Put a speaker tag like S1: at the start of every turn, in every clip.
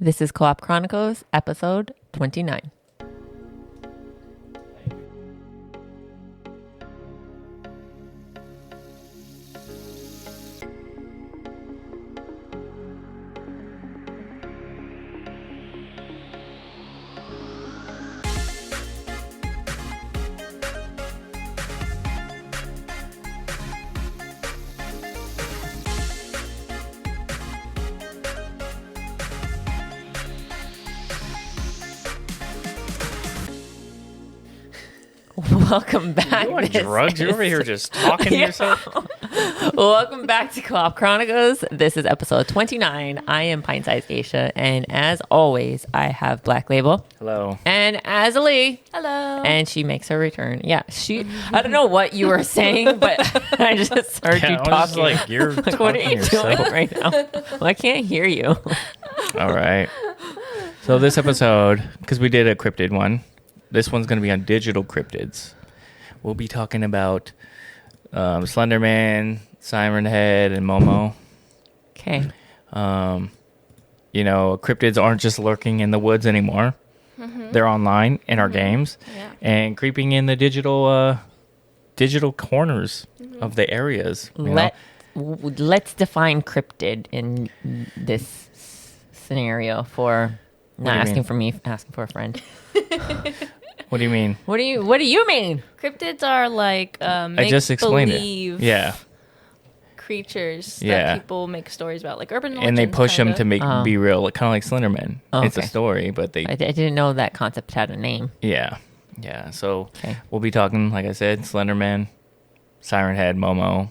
S1: This is Co-op Chronicles, episode 29. Welcome back.
S2: You on drugs? You're over here just talking to yourself?
S1: Welcome back to Co-op Chronicles. This is episode 29. I am PintsizedGeisha, and as always, I have Blacklabel.
S2: Hello.
S1: And Azzilee.
S3: Hello.
S1: And she makes her return. Yeah, I don't know what you were saying, but I just heard you
S2: I was
S1: talking.
S2: just like, you're
S1: Like,
S2: talking
S1: what are you
S2: yourself.
S1: doing right now? Well, I can't hear you.
S2: All right. So this episode, because we did a cryptid one, this one's going to be on digital cryptids. We'll be talking about Slender Man, Siren Head, and Momo.
S1: Okay.
S2: Cryptids aren't just lurking in the woods anymore. Mm-hmm. They're online in our games and creeping in the digital corners of the areas.
S1: Let's define cryptid in this scenario for not asking for me, asking for a friend.
S2: What do you mean?
S1: What do you mean?
S3: Cryptids are like
S2: I just explained it. Yeah.
S3: creatures
S2: Yeah.
S3: that people make stories about, like urban legends.
S2: And they push them
S3: kinda.
S2: to be real, kind of like Slender Man.
S1: Oh,
S2: It's a
S1: okay.
S2: story, but
S1: I didn't know that concept had a name.
S2: yeah. So
S1: Okay.
S2: we'll be talking, like I said, Slender Man, Siren Head, Momo.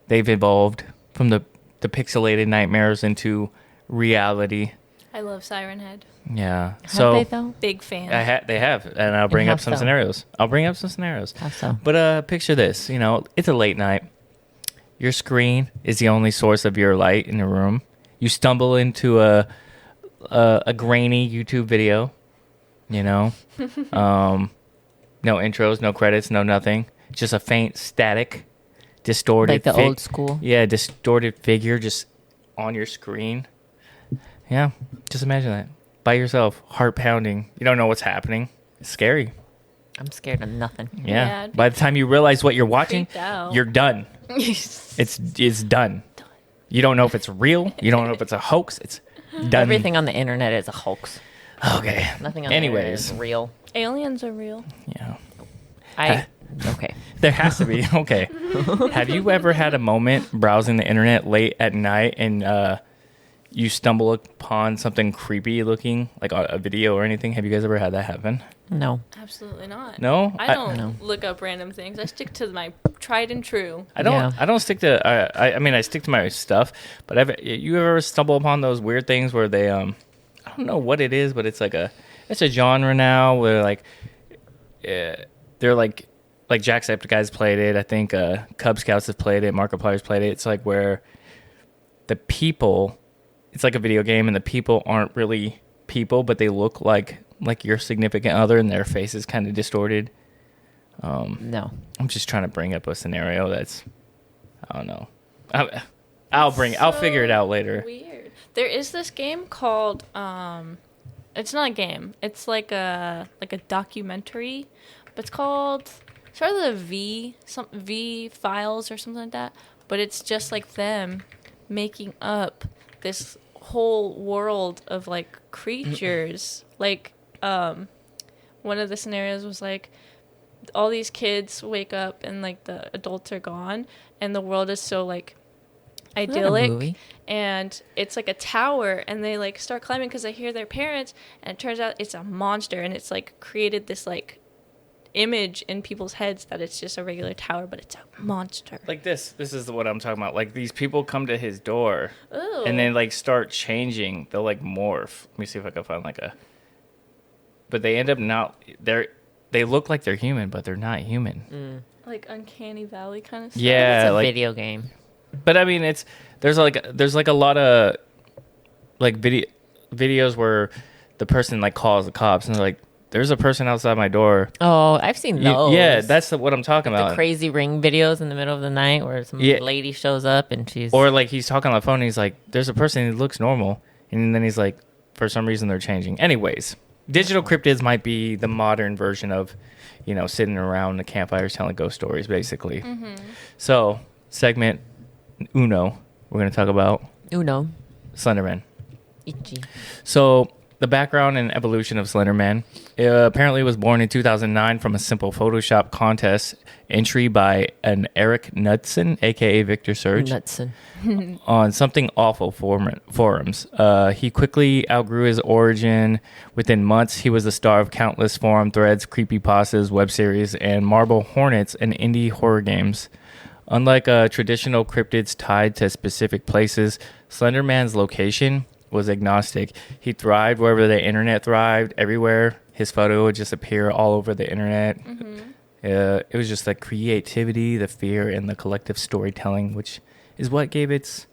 S2: They've evolved from the pixelated nightmares into reality.
S3: I love Siren Head.
S2: Yeah.
S1: Have they though?
S3: Big fan.
S2: They have, and I'll bring
S1: how
S2: up some
S1: so?
S2: scenarios.
S1: How so?
S2: But picture this, it's a late night. Your screen is the only source of your light in the room. You stumble into a grainy YouTube video, no intros, no credits, no nothing. Just a faint static, distorted.
S1: Like the old school?
S2: Yeah, distorted figure just on your screen. Yeah, just imagine that. By yourself, heart pounding. You don't know what's happening. It's scary.
S1: I'm scared of nothing.
S2: Yeah.
S3: I'd be
S2: By the time you realize what you're watching,
S3: creeped out.
S2: you're done. It's done. You don't know if it's real. You don't know if it's a hoax. It's done.
S1: Everything on the internet is a hoax.
S2: Okay.
S1: Nothing on the internet is real.
S3: Aliens are real.
S2: Yeah.
S1: Okay.
S2: There has to be. Okay. Have you ever had a moment browsing the internet late at night and you stumble upon something creepy looking, like a video or anything? Have you guys ever had that happen?
S1: No.
S3: Absolutely not.
S2: No?
S3: I don't
S1: No.
S3: look up random things. I stick to my tried and true.
S2: I don't.
S1: Yeah.
S2: I don't stick to. I stick to my stuff. But you ever stumble upon those weird things where they I don't know what it is, but it's a genre now where they're like Jacksepticeye's played it. I think Cub Scouts have played it. Markiplier's played it. It's like where the people, it's like a video game, and the people aren't really people, but they look like your significant other, and their face is kind of distorted.
S1: No.
S2: I'm just trying to bring up a scenario that's, I don't know. I'll figure it out later.
S3: Weird. There is this game called it's not a game. It's like a documentary, but it's called start with a V files or something like that. But it's just like them making up this whole world of like creatures. Like one of the scenarios was like all these kids wake up and like the adults are gone and the world is so like idyllic,
S1: movie?
S3: and it's like a tower, and they like start climbing because they hear their parents, and it turns out it's a monster, and it's like created this like image in people's heads that it's just a regular tower, but it's a monster.
S2: Like this is what I'm talking about. Like these people come to his door
S3: Ooh.
S2: and then like start changing. They'll like morph. Let me see if I can find but they end up they look like they're human, but they're not human.
S3: Like Uncanny Valley kind of stuff.
S2: Yeah,
S1: It's a
S2: like
S1: video game.
S2: But I mean, there's like a lot of like videos where the person like calls the cops and they're like, "There's a person outside my door."
S1: Oh, I've seen those.
S2: Yeah, that's what I'm talking about.
S1: The crazy ring videos in the middle of the night where some lady shows up and she's...
S2: Or like he's talking on the phone and he's like, "There's a person who looks normal," and then he's like, for some reason they're changing. Anyways, digital cryptids might be the modern version of, sitting around the campfires telling ghost stories, basically. So, segment uno, we're going to talk about
S1: Uno.
S2: Slender Man.
S1: Ichi.
S2: So, the background and evolution of Slender Man apparently was born in 2009 from a simple Photoshop contest entry by an Eric Knudsen, a.k.a. Victor Surge,
S1: Knudsen.
S2: on Something Awful forums. He quickly outgrew his origin. Within months, he was the star of countless forum threads, creepypastas, web series, and Marble Hornets and indie horror games. Unlike traditional cryptids tied to specific places, Slender Man's location was agnostic. He thrived wherever the internet thrived. Everywhere his photo would just appear all over the internet. It was just the creativity, the fear, and the collective storytelling, which is what gave its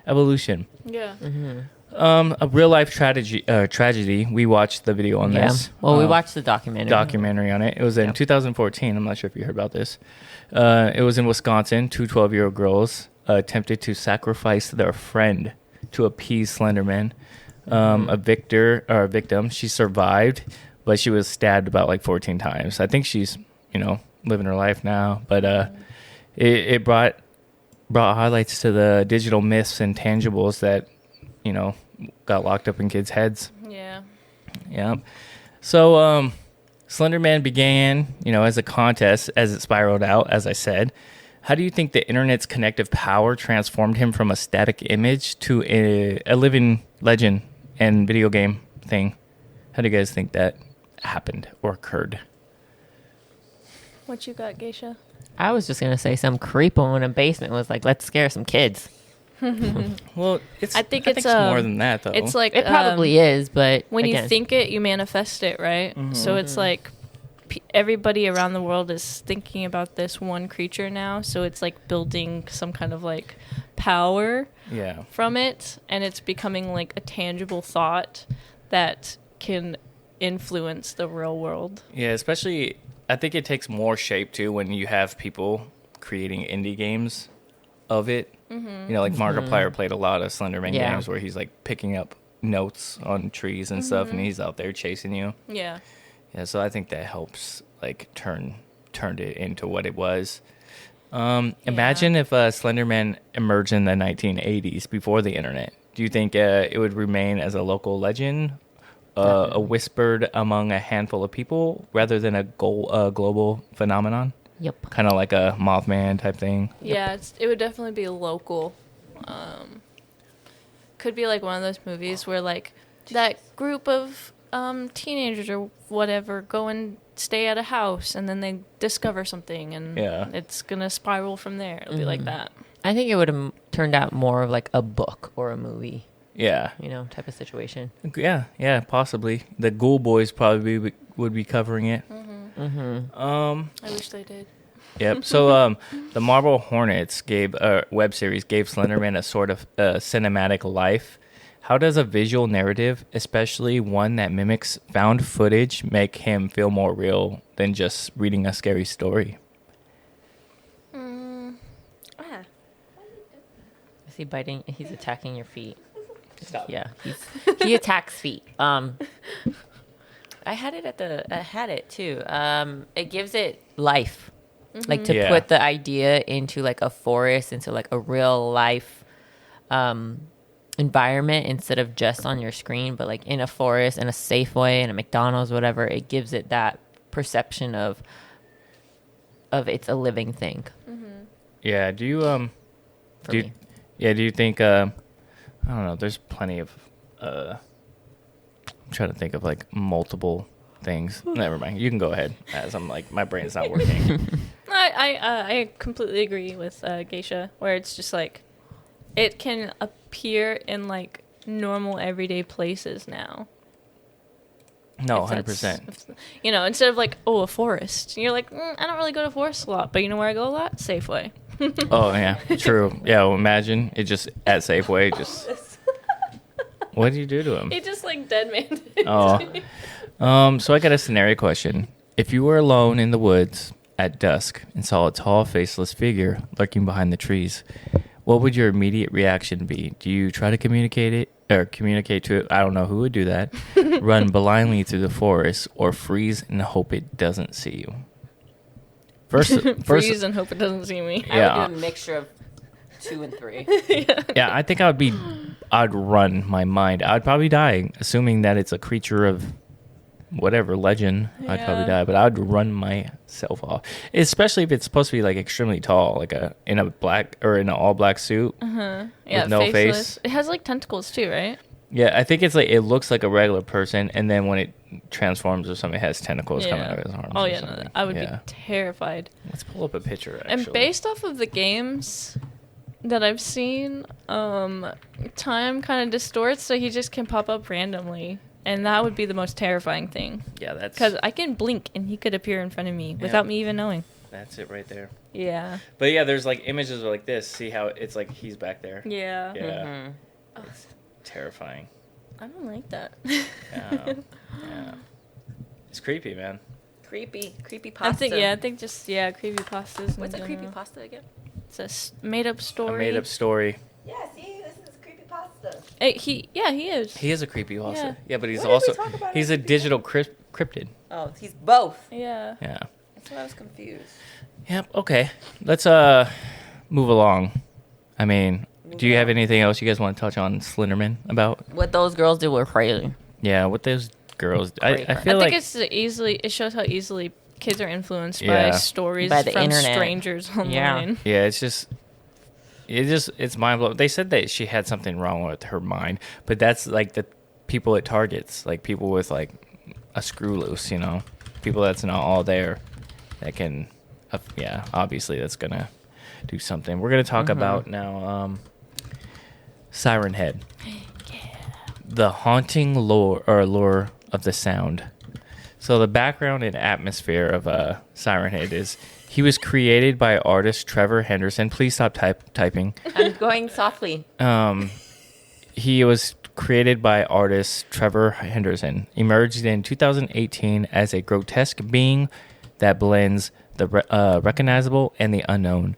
S2: evolution.
S3: Yeah.
S2: A real life tragedy. We watched the video on this.
S1: Well, we watched the documentary
S2: On it. It was in 2014. I'm not sure if you heard about this. It was in Wisconsin. Two 12-year-old girls attempted to sacrifice their friend to appease Slender Man. A victim. She survived, but she was stabbed about like 14 times. I think she's, living her life now. But it brought highlights to the digital myths and tangibles that, got locked up in kids' heads.
S3: Yeah.
S2: Yeah. So Slender Man began, as a contest as it spiraled out, as I said. How do you think the internet's connective power transformed him from a static image to a living legend and video game thing? How do you guys think that happened or occurred?
S3: What you got, Geisha?
S1: I was just going to say some creepo in a basement was like, let's scare some kids.
S2: Well,
S3: I think it's
S2: more than that, though.
S3: It's like
S1: It probably is, but
S3: when
S1: again,
S3: you think it, you manifest it, right? So it's like everybody around the world is thinking about this one creature now, so it's like building some kind of like power from it, and it's becoming like a tangible thought that can influence the real world.
S2: Yeah, especially I think it takes more shape too when you have people creating indie games of it. Like Markiplier played a lot of Slender Man games where he's like picking up notes on trees and stuff, and he's out there chasing you.
S3: Yeah,
S2: so I think that helps like turned it into what it was. Imagine if Slender Man emerged in the 1980s before the internet. Do you think it would remain as a local legend, a whispered among a handful of people, rather than a global phenomenon?
S1: Yep.
S2: Kind of like a Mothman type thing.
S3: Yeah, it would definitely be local. Could be like one of those movies where like that group of teenagers or whatever go and stay at a house, and then they discover something, and it's gonna spiral from there. It'll be like that.
S1: I think it would have turned out more of like a book or a movie.
S2: Yeah.
S1: Type of situation.
S2: Yeah, possibly. The Ghoul Boys probably would be covering it.
S3: I wish they did.
S2: Yep. So the Marble Hornets web series gave Slender Man a sort of cinematic life. How does a visual narrative, especially one that mimics found footage, make him feel more real than just reading a scary story?
S1: Is he biting? He's attacking your feet.
S2: Stop.
S1: Yeah, he attacks feet. I had it too. It gives it life, like to put the idea into like a forest, into like a real life environment instead of just on your screen, but like in a forest, in a Safeway, in a McDonald's, whatever. It gives it that perception of it's a living thing.
S2: Yeah. Do you
S1: For me.
S2: do you think I don't know, there's plenty of I'm trying to think of like multiple things. Never mind. You can go ahead, as I'm like my brain's not working.
S3: I completely agree with Geisha, where it's just like it can appear in like normal everyday places now.
S2: No, 100%.
S3: Instead of like, a forest. You're like, I don't really go to forests a lot, but you know where I go a lot? Safeway.
S2: Oh yeah, true. Yeah, well, imagine it just at Safeway. Just what do you do to him?
S3: He just like dead man.
S2: So I got a scenario question. If you were alone in the woods at dusk and saw a tall, faceless figure lurking behind the trees, what would your immediate reaction be? Do you try to communicate it or communicate to it? I don't know who would do that. Run blindly through the forest or freeze and hope it doesn't see you. First,
S3: freeze and hope it doesn't see me.
S1: Yeah. I would do a mixture of 2 and 3.
S2: Yeah, I think I'd run my mind. I'd probably die, assuming that it's a creature of whatever legend. I'd probably die, but I'd run myself off, especially if it's supposed to be like extremely tall, like in a black or in an all black suit with no
S3: faceless.
S2: face.
S3: It has like tentacles too, right?
S2: Yeah, I think it's like it looks like a regular person, and then when it transforms or something, it has tentacles coming out of his arms.
S3: Oh yeah, no, I would be terrified.
S2: Let's pull up a picture. Actually.
S3: And based off of the games that I've seen, time kind of distorts, so he just can pop up randomly. And that would be the most terrifying thing.
S2: Yeah, that's...
S3: Because I can blink and he could appear in front of me without me even knowing.
S2: That's it right there.
S3: Yeah.
S2: But yeah, there's like images like this. See how it's like he's back there?
S3: Yeah.
S2: Yeah.
S3: Mm-hmm.
S2: It's terrifying.
S3: I don't like that.
S2: Yeah. It's creepy, man.
S1: Creepy pasta.
S3: I think just, creepy pastas.
S1: What's a creepy pasta again?
S3: It's a made-up story.
S2: A made-up story.
S1: Yeah, see, this is creepy pasta.
S3: He is.
S2: He is a creepy pasta. Yeah, but he's
S1: he's
S2: a digital cryptid.
S1: Oh, he's both.
S3: Yeah.
S2: Yeah.
S1: That's why I was confused.
S2: Yep. Okay. Let's move along. I mean, do you have anything else you guys want to touch on Slender Man about?
S1: What those girls did were crazy.
S2: Yeah, what those girls. I
S3: feel like it shows how easily kids are influenced by stories
S1: by the
S3: from
S1: internet.
S3: Strangers online.
S2: Yeah, it's mind blowing. They said that she had something wrong with her mind, but that's like the people it targets, like people with like a screw loose, you know, people that's not all there, that can, obviously that's gonna do something. We're gonna talk about now, Siren Head, the haunting lore of the sound. So the background and atmosphere of Siren Head is he was created by artist Trevor Henderson. Please stop typing.
S1: I'm going softly.
S2: He was created by artist Trevor Henderson. Emerged in 2018 as a grotesque being that blends the recognizable and the unknown,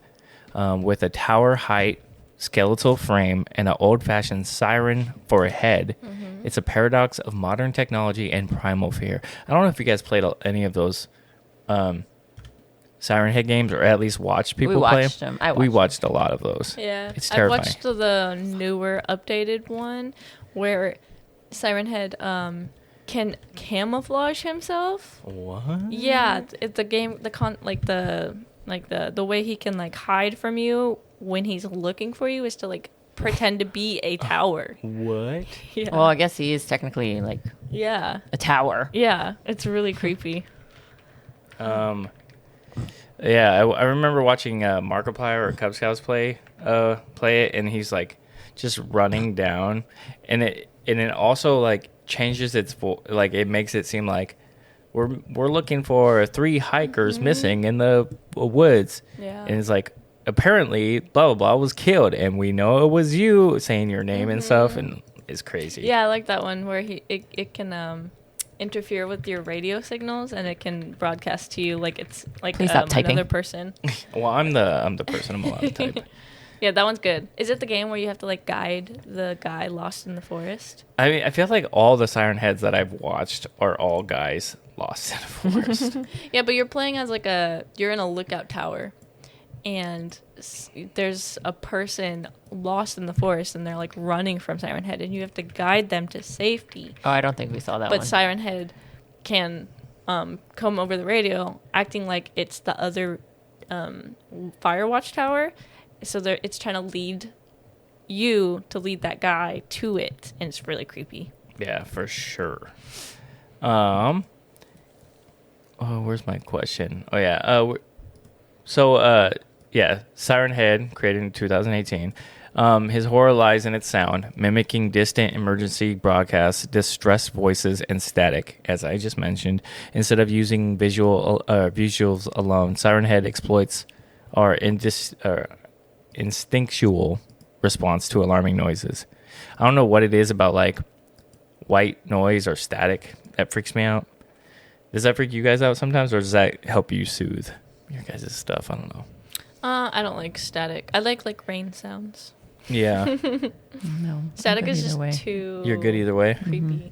S2: with a tower height skeletal frame and an old-fashioned siren for a head. It's a paradox of modern technology and primal fear. I don't know if you guys played any of those Siren Head games, or at least watched people play them. We watched a lot of those.
S3: Yeah,
S2: it's terrifying.
S3: I watched the newer, updated one where Siren Head can camouflage himself.
S2: What?
S3: Yeah, it's the game. The way he can like hide from you when he's looking for you is to like pretend to be a tower.
S2: What?
S3: Yeah.
S1: Well, I guess he is technically like a tower.
S3: Yeah, it's really creepy.
S2: Yeah, I remember watching Markiplier or Cub Scouts play it, and he's like just running down, and it also like changes its like it makes it seem like we're looking for 3 hikers missing in the woods, and it's like apparently blah blah blah was killed, and we know it was you, saying your name and stuff, and it's crazy.
S3: Yeah, I like that one where it can interfere with your radio signals, and it can broadcast to you like it's like another person.
S2: Well, I'm the person. I'm allowed to type.
S3: Yeah, that one's good. Is it the game where you have to like guide the guy lost in the forest?
S2: I mean, I feel like all the Siren Heads that I've watched are all guys lost in the forest.
S3: Yeah, but you're playing as you're in a lookout tower, and there's a person lost in the forest, and they're like running from Siren Head, and you have to guide them to safety.
S1: Oh, I don't think we saw that one.
S3: But Siren Head can come over the radio, acting like it's the other Firewatch tower. So it's trying to lead that guy to it, and it's really creepy.
S2: Yeah, for sure. Where's my question? Oh yeah. Siren Head, created in 2018. His horror lies in its sound, mimicking distant emergency broadcasts, distressed voices, and static, as I just mentioned. Instead of using visuals alone, Siren Head exploits our instinctual response to alarming noises. I don't know what it is about like white noise or static that freaks me out. Does that freak you guys out sometimes, or does that help you soothe your guys' stuff? I don't know.
S3: I don't like static. I like rain sounds.
S2: Yeah.
S1: No.
S3: Static is just
S1: way.
S3: too.
S2: You're good either way.
S3: Creepy.
S1: Mm-hmm.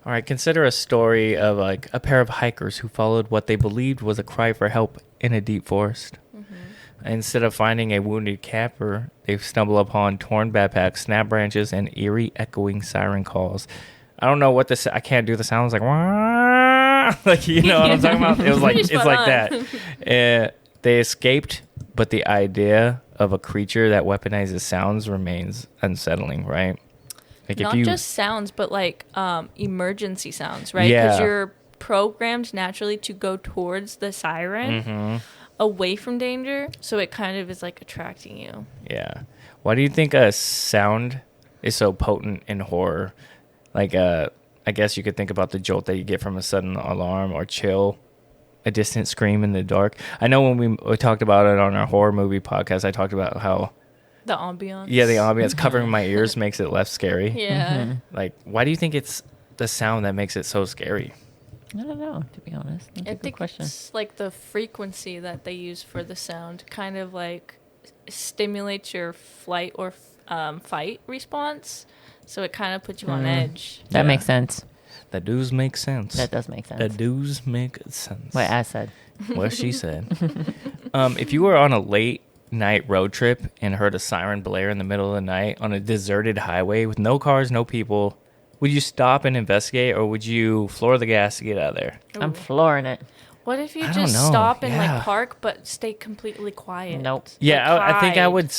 S2: All right, consider a story of like a pair of hikers who followed what they believed was a cry for help in a deep forest. Instead of finding a wounded camper, they stumble upon torn backpacks, snap branches, and eerie echoing siren calls. I don't know what this. I can't do the sounds like "Wah!" Like, you know what I'm talking about. It was like it's like that. They escaped, but the idea of a creature that weaponizes sounds remains unsettling, right? Like
S3: Not just sounds, but like emergency sounds, right?
S2: Yeah.
S3: Because you're programmed naturally to go towards the siren. Away from danger, so it kind of is like attracting you.
S2: Yeah. Why do you think a sound is so potent in horror? Like, I guess you could think about the jolt that you get from a sudden alarm or chill, a distant scream in the dark. I know when we talked about it on our horror movie podcast, I talked about how
S3: The ambiance.
S2: the ambience covering my ears makes it less scary.
S3: Yeah.
S2: Like, why do you think it's the sound that makes it so scary?
S1: I don't know, to be honest. That's a good question.
S3: It's like the frequency that they use for the sound kind of like stimulates your flight or fight response. So it kind of puts you on edge.
S1: That makes sense.
S2: That does make sense.
S1: That does make sense.
S2: That does make sense.
S1: What I said.
S2: What she said. If you were on a late night road trip and heard a siren blare in the middle of the night on a deserted highway with no cars, no people, would you stop and investigate, or would you floor the gas to get out of there?
S1: I'm flooring it.
S3: What if you
S2: I don't
S3: just
S2: know.
S3: stop and
S2: Yeah.
S3: like park, but stay completely quiet?
S1: Nope.
S2: Yeah,
S3: Like,
S2: I think I
S3: hide.
S2: would.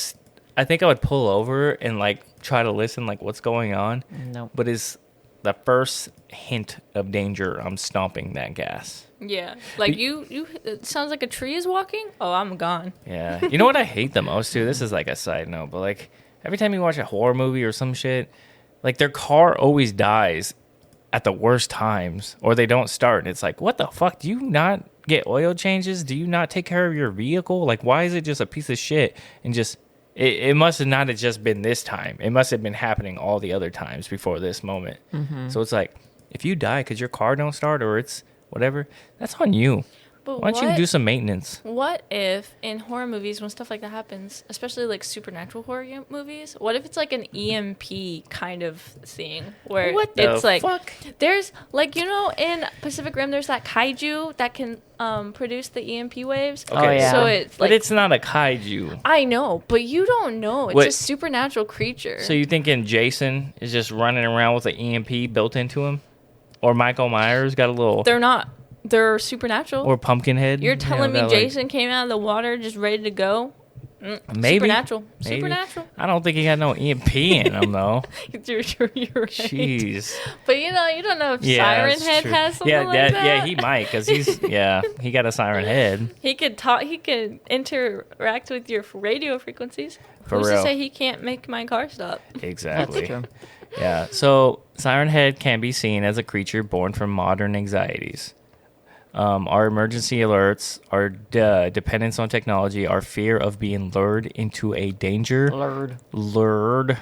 S2: I think I would pull over and like try to listen, like what's going on.
S1: Nope.
S2: But is the first hint of danger, I'm stomping that gas.
S3: Yeah. Like you it sounds like a tree is walking. Oh, I'm gone.
S2: Yeah. You know what I hate the most too? This is like a side note, but like every time you watch a horror movie or some shit, like their car always dies at the worst times, or they don't start. It's like, what the fuck? Do you not get oil changes? Do you not take care of your vehicle? Like, why is it just a piece of shit? And just it must have not have just been this time. It must have been happening all the other times before this moment. So it's like, if you die because your car don't start or it's whatever, that's on you.
S3: But
S2: Why don't you do some maintenance?
S3: What if in horror movies, when stuff like that happens, especially like supernatural horror movies, what if it's like an EMP kind of thing where
S2: What the
S3: it's like
S2: fuck?
S3: there's like, you know, in Pacific Rim there's that kaiju that can produce the EMP waves.
S1: Okay. Oh, yeah.
S3: So it's
S2: But
S3: like
S2: it's not a kaiju.
S3: I know, but you don't know. It's
S2: What-
S3: a supernatural creature.
S2: So you thinking Jason is just running around with an EMP built into him? Or Michael Myers got a little...
S3: They're not. They're supernatural.
S2: Or Pumpkinhead?
S3: You're
S2: you know,
S3: telling me
S2: that,
S3: Jason came out of the water just ready to go?
S2: Maybe.
S3: Supernatural.
S2: Maybe.
S3: Supernatural.
S2: I don't think he got no EMP in him, though.
S3: You're right.
S2: Jeez.
S3: But you know, you don't know if
S2: Yeah,
S3: Siren
S2: that's
S3: Head
S2: true.
S3: has something
S2: yeah,
S3: like that.
S2: Yeah, he might, because he's... Yeah, he got a siren head.
S3: He could talk. He could interact with your radio frequencies.
S2: For
S3: Who's
S2: real.
S3: to say he can't make my car stop?
S2: Exactly.
S1: That's true.
S2: Yeah, so Siren Head can be seen as a creature born from modern anxieties. Our emergency alerts, our dependence on technology, our fear of being lured into a danger, lured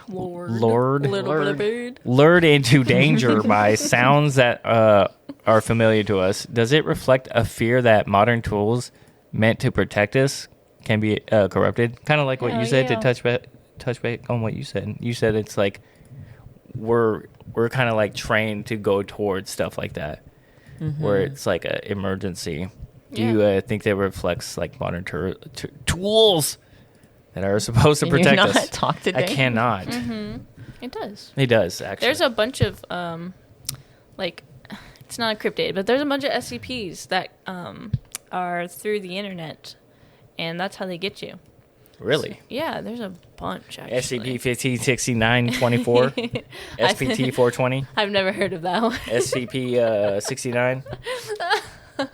S2: into danger by sounds that are familiar to us. Does it reflect a fear that modern tools meant to protect us can be corrupted? Kind of like what
S3: Hell
S2: you said,
S3: yeah.
S2: to touch back on what you said. You said it's like we're kind of like trained to go towards stuff like that. Where it's like an emergency. Do you think that reflects like modern tools that are supposed to
S1: Can you
S2: protect
S1: not
S2: us?
S1: talk today?
S2: I cannot.
S3: It does.
S2: It does, actually.
S3: There's a bunch of like, it's not a cryptid, but there's a bunch of SCPs that are through the internet, and that's how they get you.
S2: Really?
S3: Yeah, there's a bunch actually.
S2: SCP-1569-24, SPT-420,
S3: I've never heard of that one.
S2: SCP-69.
S3: That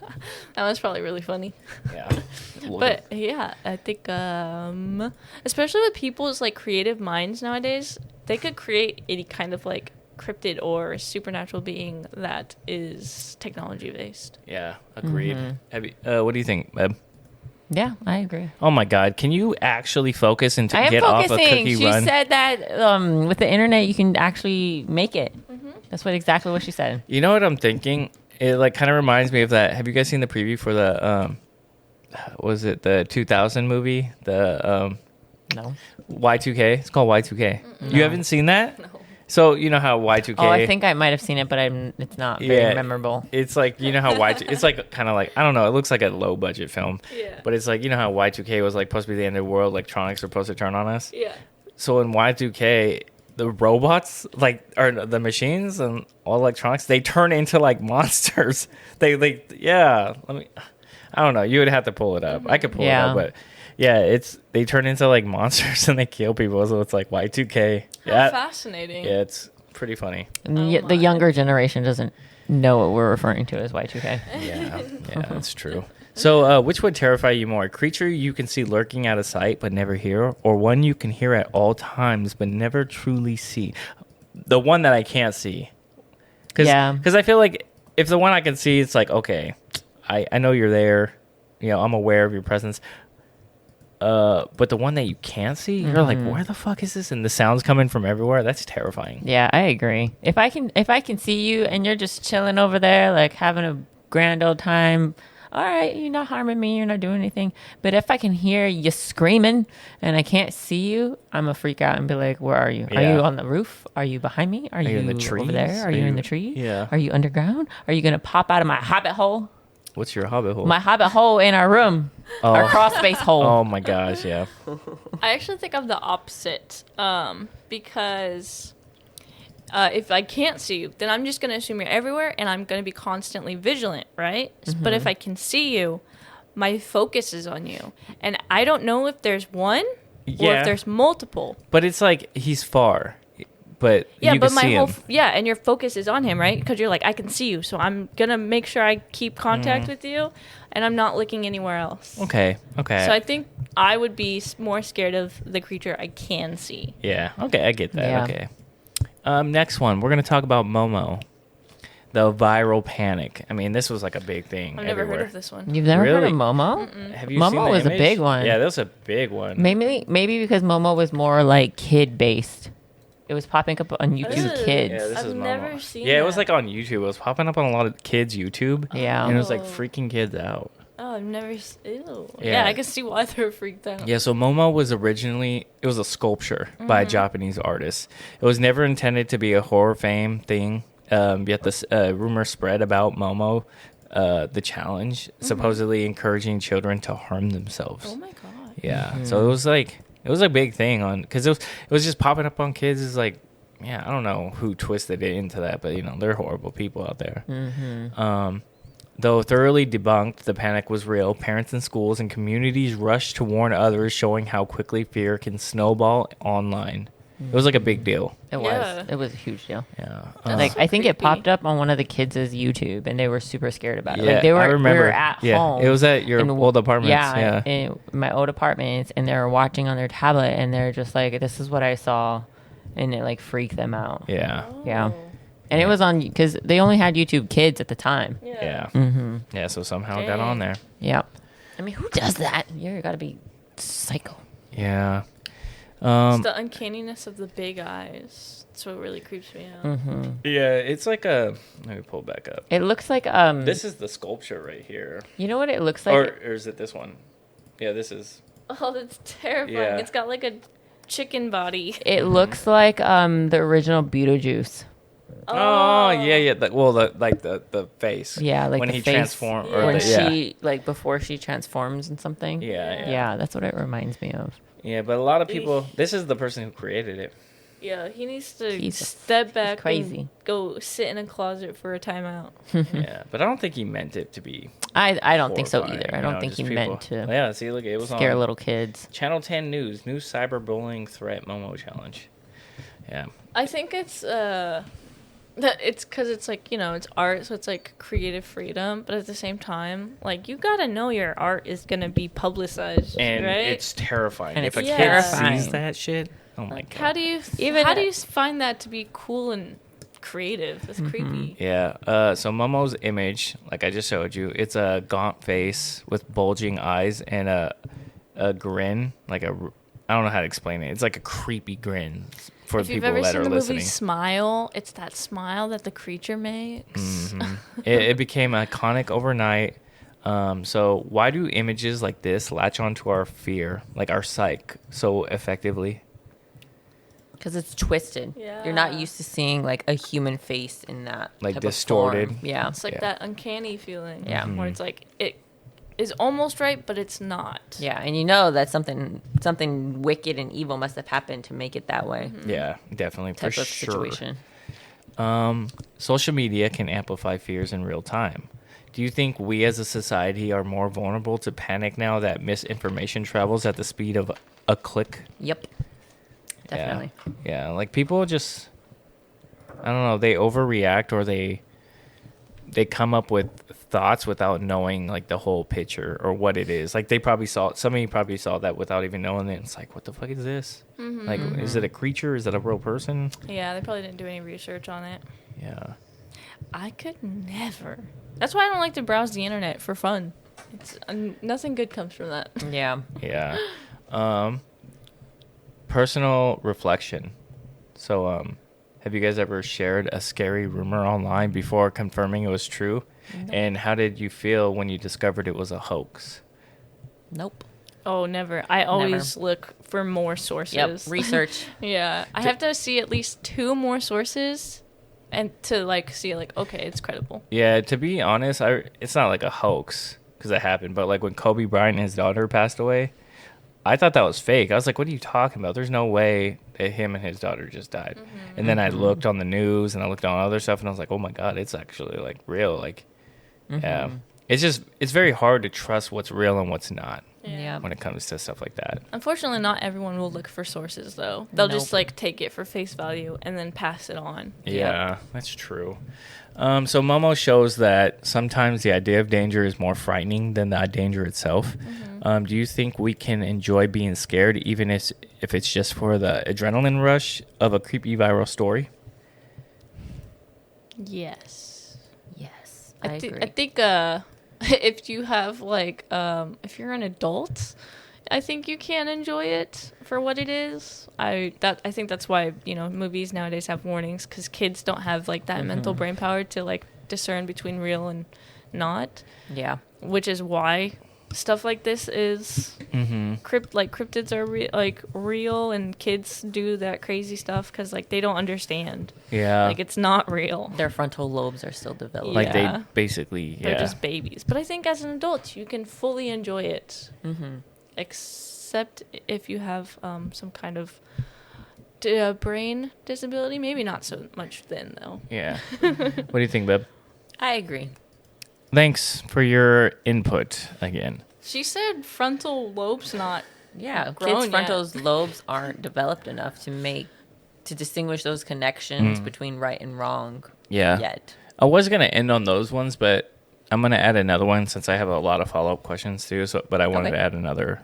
S3: was probably really funny.
S2: Yeah.
S3: But yeah, I think especially with people's like creative minds nowadays, they could create any kind of like cryptid or supernatural being that is technology based.
S2: Yeah, agreed. Have you, what do you think, Beb?
S1: Yeah, I agree.
S2: Oh my God, can you actually focus and
S1: I am
S2: get off a
S1: focusing.
S2: cookie
S1: She
S2: run?
S1: said that with the internet, you can actually make it. That's exactly what she said.
S2: You know what I'm thinking? It like kind of reminds me of that. Have you guys seen the preview for the was it the 2000 movie? The
S1: No.
S2: Y2K. It's called Y2K. You haven't seen that?
S3: No.
S2: So you know how Y2K.
S1: Oh, I think I might have seen it, but it's not very memorable.
S2: It's like, you know how Y2, it's like kind of like, I don't know, it looks like a low budget film.
S3: Yeah.
S2: But it's like, you know how Y2K was like supposed to be the end of the world, electronics were supposed to turn on us.
S3: Yeah.
S2: So in Y2K, the robots, like, or the machines and all electronics, they turn into like monsters. Yeah. I don't know. You would have to pull it up. I could pull it up, but yeah, they turn into like monsters and they kill people. So it's like Y2K.
S3: How fascinating.
S2: Yeah, it's pretty funny.
S1: And the younger generation doesn't know what we're referring to as Y2K.
S2: Yeah, that's true. So, which would terrify you more? A creature you can see lurking out of sight but never hear, or one you can hear at all times but never truly see? The one that I can't see. Because I feel like if the one I can see, it's like, okay, I know you're there. You know, I'm aware of your presence. But the one that you can't see, you're like, where the fuck is this? And the sound's coming from everywhere. That's terrifying.
S1: Yeah, I agree. If I can see you and you're just chilling over there, like having a grand old time, all right, you're not harming me, you're not doing anything. But if I can hear you screaming and I can't see you, I'm a freak out and be like, where are you?
S2: Yeah.
S1: Are you on the roof? Are you behind me? Are you
S2: in the trees?
S1: over there? Are you in the tree?
S2: Yeah.
S1: Are you underground? Are you gonna pop out of my hobbit hole?
S2: What's your hobbit hole?
S1: My hobbit hole in our room. Our crawl space hole.
S2: Oh my gosh, yeah.
S3: I actually think I'm the opposite. Because if I can't see you, then I'm just going to assume you're everywhere and I'm going to be constantly vigilant, right? But if I can see you, my focus is on you. And I don't know if there's one or if there's multiple.
S2: But it's like he's far. But you
S3: but
S2: can
S3: my
S2: see
S3: whole
S2: him.
S3: and your focus is on him, right? Because you're like, I can see you, so I'm gonna make sure I keep contact with you, and I'm not looking anywhere else.
S2: Okay.
S3: So I think I would be more scared of the creature I can see.
S2: Yeah. Okay, I get that.
S1: Yeah.
S2: Okay. Next one, we're gonna talk about Momo, the viral panic. I mean, this was like a big thing.
S3: I've never
S2: everywhere.
S3: heard of this one.
S1: You've never heard
S2: Really?
S1: of Momo?
S2: Have you
S1: Momo
S2: seen the
S1: was a
S2: image?
S1: big one.
S2: Yeah, that was a big one.
S1: Maybe because Momo was more like kid based. It was popping up on YouTube
S3: Ugh.
S1: Kids.
S2: Yeah, this
S3: I've
S2: is Momo.
S3: never seen
S2: Yeah, it was
S3: that.
S2: like on YouTube. It was popping up on a lot of kids' YouTube.
S1: Yeah.
S2: And it was like
S3: Oh.
S2: freaking kids out.
S3: Oh, I've never. Ew.
S2: Yeah.
S3: Yeah, I can see why they're freaked out.
S2: Yeah, so Momo was originally, it was a sculpture by a Japanese artist. It was never intended to be a horror fame thing. Yet this rumor spread about Momo, the challenge, supposedly encouraging children to harm themselves.
S3: Oh my god.
S2: Yeah, so it was a big thing on, because it was just popping up on kids. It's like, yeah, I don't know who twisted it into that, but you know, they're horrible people out there. Though thoroughly debunked, the panic was real. Parents in schools and communities rushed to warn others, showing how quickly fear can snowball online. It was like a big deal.
S1: It was.
S3: Yeah.
S1: It was a huge deal.
S2: Yeah.
S1: Like
S3: so
S1: I think it
S3: creepy.
S1: popped up on one of the kids' YouTube, and they were super scared about it.
S2: Yeah,
S1: Like they were.
S2: I remember.
S1: We were at home.
S2: It was at your
S1: in-
S2: old apartments. Yeah.
S1: in my old apartments, and they were watching on their tablet, and they're just like, "This is what I saw," and it like freaked them out.
S2: Yeah.
S1: Yeah. And it was on because they only had YouTube Kids at the time.
S2: Yeah.
S1: Mm-hmm.
S2: Yeah. So somehow it got on there.
S1: Yep. I mean, who does that? You gotta be psycho.
S2: Yeah.
S3: It's the uncanniness of the big eyes. That's what really creeps me out.
S2: Yeah. It's like a. Let me pull it back up.
S1: It looks like
S2: This is the sculpture right here.
S1: You know what it looks like?
S2: Or is it this one? Yeah. This is.
S3: Oh, that's terrifying.
S2: Yeah.
S3: It's got like a chicken body.
S1: It looks like the original Beetlejuice.
S2: Oh yeah. The face.
S1: Yeah, like
S2: when
S1: the
S2: he
S1: face
S2: transformed.
S3: Yeah.
S2: Or
S1: when
S2: yeah.
S1: she like before she transforms in something.
S2: Yeah.
S1: Yeah, that's what it reminds me of.
S2: Yeah, but a lot of people. This is the person who created it.
S3: Yeah, he needs to
S1: He's-
S3: step back
S1: crazy.
S3: and go sit in a closet for a timeout.
S2: Yeah, but I don't think he meant it to be.
S1: I don't think so
S2: horrifying,
S1: either. I
S2: you
S1: don't
S2: know,
S1: think
S2: just
S1: he
S2: people-
S1: meant to
S2: Yeah, see, look, it was
S1: scare
S2: on
S1: little kids.
S2: Channel 10 News, new cyberbullying threat Momo challenge. Yeah,
S3: I think it's that it's because it's like, you know, it's art, so it's like creative freedom, but at the same time, like, you gotta know your art is gonna be publicized,
S2: and
S3: right?
S2: it's terrifying.
S1: And
S2: if
S1: it's
S2: a kid
S1: terrifying.
S2: sees that shit, oh my god.
S3: how do you find that to be cool and creative? That's creepy.
S2: Yeah. So Momo's image, like I just showed you, it's a gaunt face with bulging eyes and a grin, like a. I don't know how to explain it. It's like a creepy grin for
S3: If you've
S2: people
S3: ever
S2: that
S3: seen
S2: are
S3: the
S2: listening.
S3: movie Smile, it's that smile that the creature makes.
S2: It became iconic overnight. So why do images like this latch onto our fear, like our psyche, so effectively?
S1: Because it's twisted.
S3: Yeah.
S1: You're not used to seeing like a human face in that
S2: Like
S1: type
S2: distorted.
S1: Of form. Yeah.
S3: It's like that uncanny feeling.
S1: Yeah.
S3: Where it's like it is almost right, but it's not.
S1: Yeah, and you know that something wicked and evil must have happened to make it that way.
S2: Yeah, definitely,
S1: Type
S2: for
S1: of
S2: sure.
S1: situation.
S2: Social media can amplify fears in real time. Do you think we as a society are more vulnerable to panic now that misinformation travels at the speed of a click?
S1: Yep. Definitely.
S2: Yeah, like people just, I don't know, they overreact or they come up with thoughts without knowing like the whole picture or what it is. Like somebody probably saw that without even knowing it. It's like, what the fuck is this? Like, is it a creature? Is it a real person?
S3: Yeah, they probably didn't do any research on it.
S2: Yeah.
S3: I could never. That's why I don't like to browse the internet for fun. It's nothing good comes from that.
S1: Yeah.
S2: Yeah. Personal reflection. So, have you guys ever shared a scary rumor online before confirming it was true?
S1: Nope.
S2: And how did you feel when you discovered it was a hoax?
S1: Nope.
S3: Oh, never. I always look for more sources.
S1: Yep. Research.
S3: Yeah. I have to see at least 2 more sources and to like see like, okay, it's credible.
S2: Yeah, to be honest, it's not like a hoax because it happened, but like when Kobe Bryant and his daughter passed away, I thought that was fake. I was like, what are you talking about? There's no way that him and his daughter just died. And then I looked on the news and I looked on other stuff and I was like, oh my God, it's actually like real. Like, yeah. It's very hard to trust what's real and what's not
S1: Yeah.
S2: when it comes to stuff like that.
S3: Unfortunately, not everyone will look for sources though. They'll
S1: Nope.
S3: just like take it for face value and then pass it on.
S2: Yeah, that's true. So Momo shows that sometimes the idea of danger is more frightening than the danger itself. Do you think we can enjoy being scared even if it's just for the adrenaline rush of a creepy viral story?
S3: Yes.
S1: Yes. I agree.
S3: I think if you have like if you're an adult, I think you can enjoy it for what it is. I think that's why, you know, movies nowadays have warnings because kids don't have like that mental brain power to like discern between real and not.
S1: Yeah.
S3: Which is why stuff like this is cryptids are real and kids do that crazy stuff because like they don't understand.
S2: Yeah.
S3: Like it's not real.
S1: Their frontal lobes are still developed.
S2: Like
S3: Yeah.
S2: they basically,
S3: They're just babies. But I think as an adult, you can fully enjoy it. Except if you have some kind of brain disability. Maybe not so much then, though.
S2: Yeah. What do you think, Beb?
S1: I agree.
S2: Thanks for your input again.
S3: She said frontal lobes not
S1: Yeah.
S3: grown
S1: Kids'
S3: yet.
S1: frontal lobes aren't developed enough to distinguish those connections between right and wrong
S2: Yeah.
S1: yet.
S2: I was going to end on those ones, but I'm going to add another one since I have a lot of follow-up questions too. But I wanted to add another.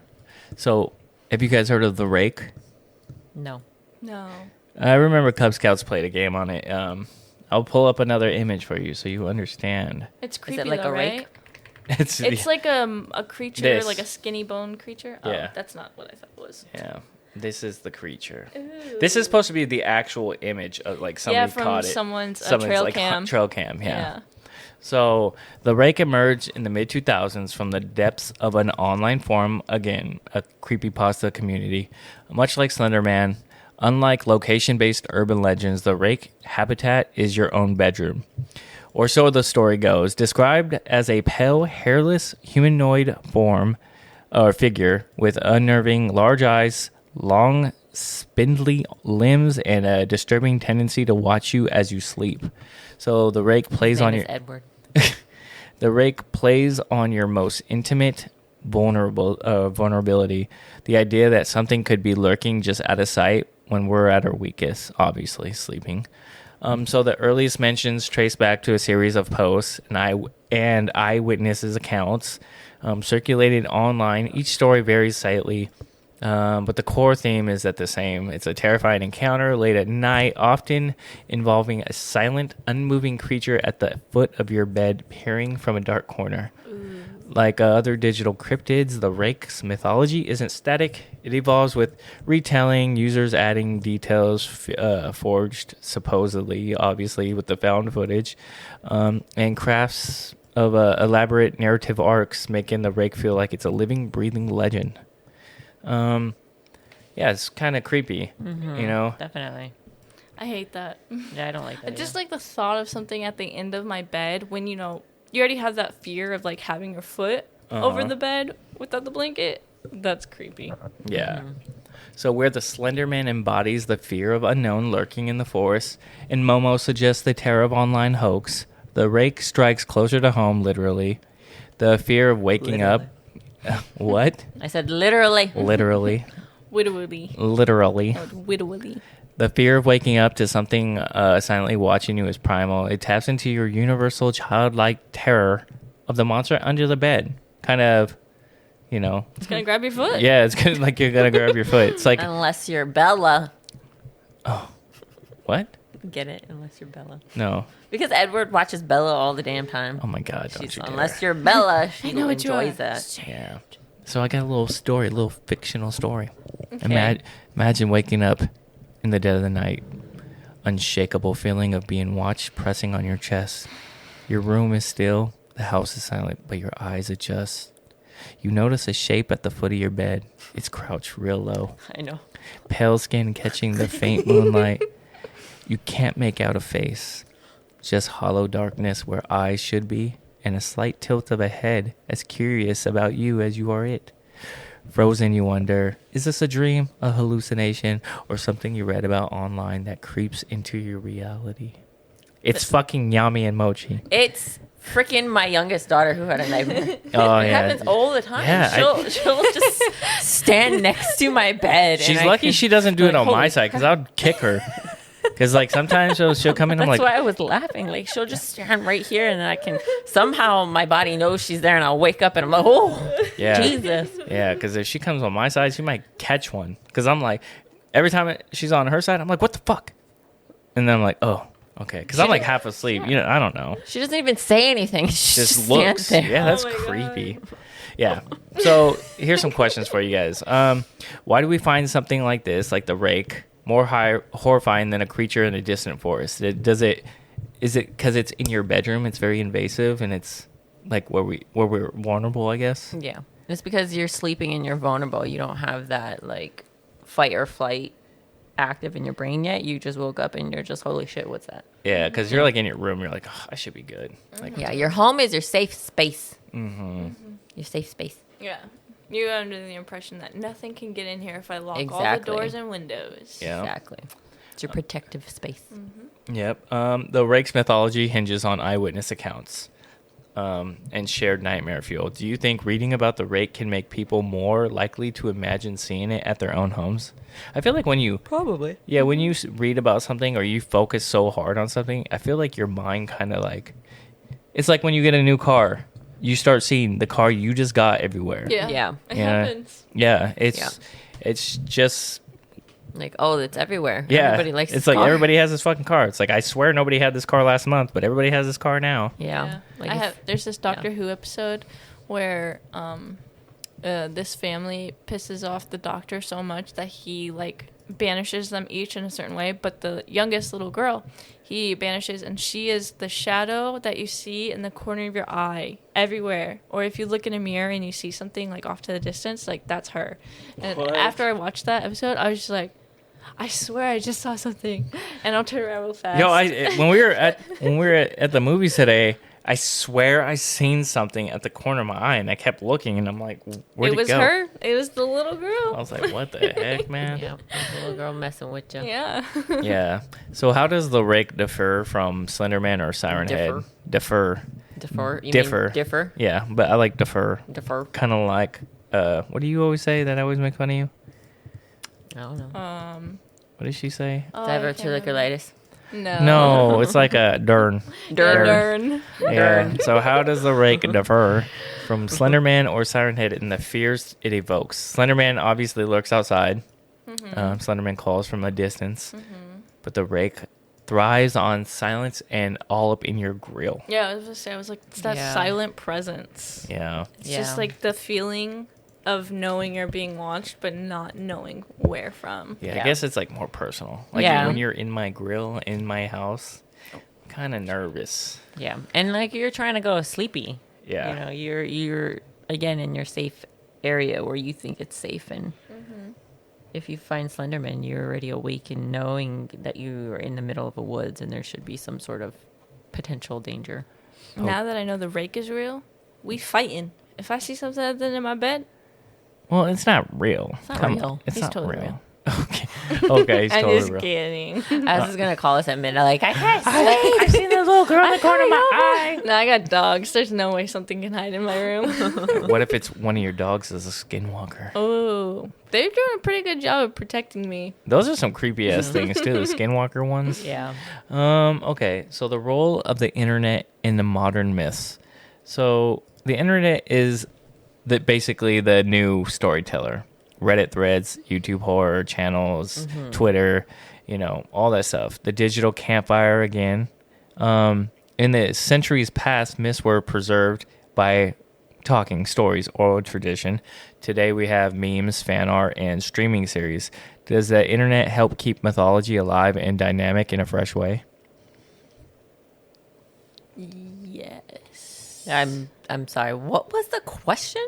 S2: So have you guys heard of The Rake?
S1: No.
S3: No.
S2: I remember Cub Scouts played a game on it. I'll pull up another image for you so you understand.
S3: It's creepy,
S1: like
S3: though,
S1: a rake?
S3: right?
S2: It's
S3: like a creature,
S2: This.
S3: like a skinny bone creature. Oh,
S2: Yeah.
S3: that's not what I thought it was.
S2: Yeah. This is the creature.
S3: Ooh.
S2: This is supposed to be the actual image of like somebody
S3: from
S2: caught it.
S3: someone's trail
S2: like,
S3: cam.
S2: Trail cam, yeah. So the rake emerged in the mid-2000s from the depths of an online forum, again, a creepypasta community. Much like Slender Man, unlike location-based urban legends, the rake habitat is your own bedroom. Or so the story goes. Described as a pale, hairless, humanoid form or figure with unnerving large eyes, long, spindly limbs, and a disturbing tendency to watch you as you sleep. So the rake plays on your
S1: Edward.
S2: the rake plays on your most intimate vulnerability. The idea that something could be lurking just out of sight when we're at our weakest, obviously sleeping. So the earliest mentions trace back to a series of posts and eyewitnesses accounts circulated online. Each story varies slightly, but the core theme is the same. It's a terrifying encounter late at night, often involving a silent, unmoving creature at the foot of your bed, peering from a dark corner. Like other digital cryptids, the rake's mythology isn't static. It evolves with retelling, users adding details forged, supposedly, obviously, with the found footage, and crafts of elaborate narrative arcs, making the rake feel like it's a living, breathing legend. Yeah, it's kind of creepy, you know?
S1: Definitely.
S3: I hate that.
S1: Yeah, I don't like that.
S3: I just like the thought of something at the end of my bed when, you know, you already have that fear of, like, having your foot over the bed without the blanket. That's creepy.
S2: Yeah. So where the Slender Man embodies the fear of unknown lurking in the forest, and Momo suggests the terror of online hoax, the rake strikes closer to home, literally. The fear of waking up. What?
S1: I said literally.
S2: Literally.
S3: Widowy.
S2: Literally.
S3: Widowy.
S2: The fear of waking up to something silently watching you is primal. It taps into your universal childlike terror of the monster under the bed. Kind of, you know.
S3: It's going to grab your foot.
S2: Yeah, it's kind of like you're going to grab your foot. It's like...
S1: Unless you're Bella.
S2: Oh. What?
S1: Get it? Unless you're Bella.
S2: No.
S1: Because Edward watches Bella all the damn time.
S2: Oh my God, don't you dare.
S1: Unless you're Bella, she
S3: know what you
S1: enjoys
S3: are.
S1: that.
S2: Yeah. So I got a little story, a little fictional story.
S1: Okay.
S2: Imagine waking up in the dead of the night. Unshakable feeling of being watched pressing on your chest. Your room is still, the house is silent, but your eyes adjust. You notice a shape at the foot of your bed. It's crouched real low.
S1: I know.
S2: Pale skin catching the faint moonlight. You can't make out a face. Just hollow darkness where eyes should be, and a slight tilt of a head as curious about you as you are it. Frozen, you wonder, is this a dream, a hallucination, or something you read about online that creeps into your reality? It's fucking Yami and Mochi.
S1: It's freaking my youngest daughter who had a nightmare.
S2: Oh,
S1: It
S2: yeah.
S1: happens all the time.
S2: Yeah,
S1: She'll just stand next to my bed.
S2: She's
S1: and
S2: lucky she doesn't do it on my
S1: holy
S2: side, because I would kick her. Because, like, sometimes she'll come in and I'm
S1: That's
S2: like...
S1: why I was laughing. Like, she'll just stand right here, and then I can... Somehow my body knows she's there, and I'll wake up, and I'm like, oh,
S2: Yeah.
S1: Jesus.
S2: Yeah, because if she comes on my side, she might catch one. Because I'm like, every time she's on her side, I'm like, what the fuck? And then I'm like, oh, okay. Because I'm like half asleep. You know, I don't know.
S1: She doesn't even say anything. She
S2: Just
S1: just
S2: looks.
S1: stands there.
S2: Yeah, that's
S3: Oh my
S2: creepy. Yeah. So here's some questions for you guys. Why do we find something like this, like the rake, more horrifying than a creature in a distant forest? Is it because it's in your bedroom? It's very invasive, and it's like where we're vulnerable, I guess.
S1: Yeah. It's because you're sleeping and you're vulnerable. You don't have that, like, fight or flight active in your brain yet. You just woke up and you're just, holy shit, what's that?
S2: Yeah, because you're like in your room. You're like, oh, I should be good. Like,
S1: Yeah, your home is your safe space.
S2: mm-hmm.
S1: Your safe space.
S3: Yeah. You're under the impression that nothing can get in here if I lock all the
S1: Exactly.
S3: doors and windows.
S2: Yeah.
S1: Exactly. It's your protective space.
S2: Yep. The rake's mythology hinges on eyewitness accounts and shared nightmare fuel. Do you think reading about the rake can make people more likely to imagine seeing it at their own homes? I feel like when you when you read about something or you focus so hard on something, I feel like your mind kind of like, it's like when you get a new car, you start seeing the car you just got everywhere.
S3: Yeah.
S1: Yeah.
S3: It
S2: Yeah.
S3: happens.
S2: Yeah. It's just.
S1: Like, oh, it's everywhere.
S2: Yeah,
S1: Everybody likes
S2: it's
S1: this
S2: like
S1: car.
S2: everybody has this fucking car. It's like, I swear nobody had this car last month, but everybody has this car now.
S1: Yeah. Like,
S3: There's this Doctor Who episode where this family pisses off the doctor so much that he, like, banishes them each in a certain way. But the youngest little girl, he banishes, and she is the shadow that you see in the corner of your eye everywhere. Or if you look in a mirror and you see something, like, off to the distance, like, that's her. And
S2: What?
S3: after I watched that episode, I was just like, I swear I just saw something, and I'll turn around real fast.
S2: Yo, when we were at the movies today, I swear I seen something at the corner of my eye, and I kept looking, and I'm like, where'd it go?
S3: It was her. It was the little
S2: I
S3: girl.
S2: was like, what the heck, man?
S1: yeah. There's a little girl messing with you.
S3: Yeah.
S2: Yeah. So how does the rake differ from Slender Man or Siren Head? Differ.
S1: Defer. You
S2: Differ.
S1: Mean differ.
S2: Yeah, but I like defer.
S1: Defer.
S2: Kind of like, what do you always say that I always make fun of you?
S1: I don't know.
S2: What did she say?
S3: Oh, I can't remember.
S1: Diverticulitis.
S2: No, it's like a dern.
S3: Dern.
S2: Yeah. So how does the rake differ from Slender Man or Siren Head in the fears it evokes? Slender Man obviously lurks outside. Slender Man calls from a distance. But the rake thrives on silence and all up in your grill.
S3: Yeah, I was gonna say, it's that
S1: Yeah.
S3: silent presence.
S2: Yeah.
S3: It's
S1: Yeah.
S3: just like the feeling of knowing you're being watched, but not knowing where from.
S2: Yeah, I
S1: Yeah.
S2: guess it's like more personal. Like
S1: Yeah.
S2: when you're in my grill, in my house, kind of nervous.
S1: Yeah, and like you're trying to go sleepy.
S2: Yeah.
S1: You know, you're again in your safe area where you think it's safe, and if you find Slender Man, you're already awake and knowing that you are in the middle of a woods and there should be some sort of potential danger.
S3: Now that I know the rake is real, we fighting. If I see something other than my bed,
S2: Well, it's not real.
S1: It's not real.
S2: It's
S1: He's
S2: not
S1: totally
S2: real.
S1: real.
S2: Okay. Okay, he's
S3: I'm
S2: totally
S3: just
S2: real.
S3: kidding.
S1: Az is gonna call us at midnight, like I can't sleep.
S2: I seen this little girl in the corner of my eye.
S3: No, I got dogs. There's no way something can hide in my room.
S2: What if it's one of your dogs as a skinwalker?
S3: Oh, they're doing a pretty good job of protecting me.
S2: Those are some creepy ass things too, the skinwalker ones.
S1: Yeah.
S2: Okay, so the role of the internet in the modern myths. So the internet is basically the new storyteller. Reddit threads, YouTube horror channels, Twitter, all that stuff. The digital campfire again. In the centuries past, myths were preserved by talking, stories, oral tradition. Today we have memes, fan art, and streaming series. Does the internet help keep mythology alive and dynamic in a fresh way?
S3: Yes.
S1: I'm sorry. What was the question?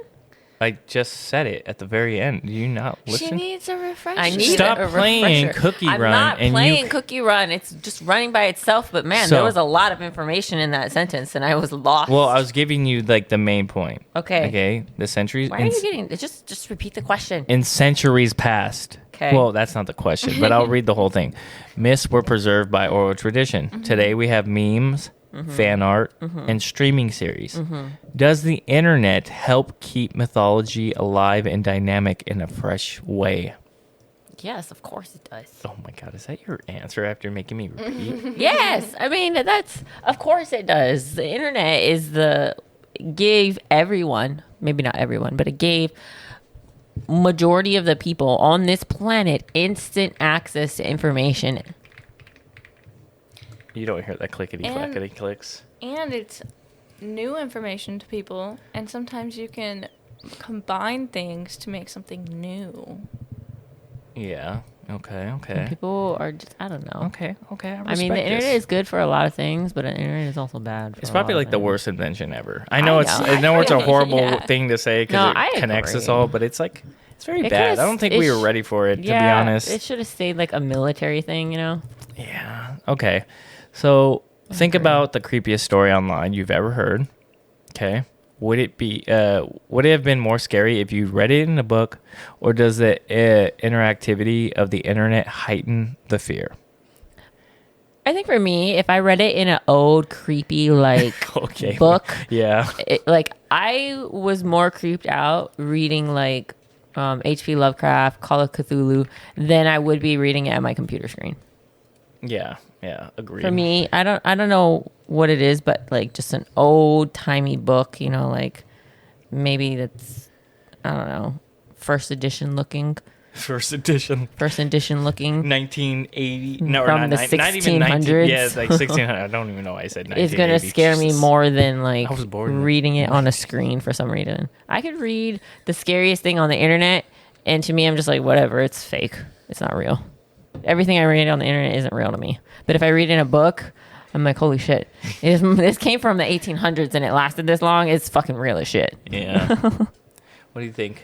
S2: I just said it at the very end. Do you not listen?
S3: She needs a refresher.
S1: I need
S2: Stop
S1: a
S2: playing
S1: refresher.
S2: Cookie
S1: I'm
S2: Run
S1: not
S2: and
S1: playing
S2: you-
S1: Cookie Run. It's just running by itself. But man,
S2: So-
S1: there was a lot of information in that sentence, and I was lost.
S2: Well, I was giving you like the main point.
S1: Okay.
S2: Okay. The centuries.
S1: Why are you getting? Just repeat the question.
S2: In centuries past.
S1: 'Kay.
S2: Well, that's not the question, but I'll read the whole thing. Myths were preserved by oral tradition. Today we have memes, fan art, and streaming series. Does the internet help keep mythology alive and dynamic in a fresh way?
S1: Yes, of course it does.
S2: Oh my God, is that your answer after making me repeat?
S1: Yes, I mean that's of course it does. The internet gave everyone, maybe not everyone, but it gave majority of the people on this planet instant access to information.
S2: You don't hear that clickety clackety clicks.
S3: And it's new information to people, and sometimes you can combine things to make something new.
S2: Yeah. Okay.
S1: People are just, I don't know.
S2: Okay.
S1: I mean, the internet is good for a lot of things, but the internet is also bad.
S2: It's probably like the worst invention ever. I know it's a
S1: agree.
S2: horrible
S1: Yeah.
S2: thing to say because it connects us
S1: agree.
S2: all, but it's like it's very
S1: It
S2: bad.
S1: could've-
S2: I don't think we were ready for it, to be honest.
S1: It should have stayed like a military thing,
S2: Yeah. Okay. So think about the creepiest story online you've ever heard. Okay. Would it have been more scary if you read it in a book, or does the interactivity of the internet heighten the fear?
S1: I think for me, if I read it in an old, creepy, like
S2: Okay.
S1: book,
S2: Yeah.
S1: like I was more creeped out reading like H.P. Lovecraft, Call of Cthulhu, than I would be reading it at my computer screen.
S2: Yeah. Agreed.
S1: For me, I don't know what it is, but like just an old timey book, like maybe that's, I don't know, first edition looking.
S2: First edition.
S1: 1980
S2: No,
S1: from the
S2: not even
S1: 1600s.
S2: Yeah, it's like 1600. I don't even know why I said 1980.
S1: It's gonna scare me more than like
S2: I was born in the
S1: reading it on a screen for some reason. I could read the scariest thing on the internet, and to me, I'm just like, whatever. It's fake. It's not real. Everything I read on the internet isn't real to me. But if I read in a book, I'm like, holy shit. This came from the 1800s and it lasted this long. It's fucking real as shit.
S2: Yeah. What do you think?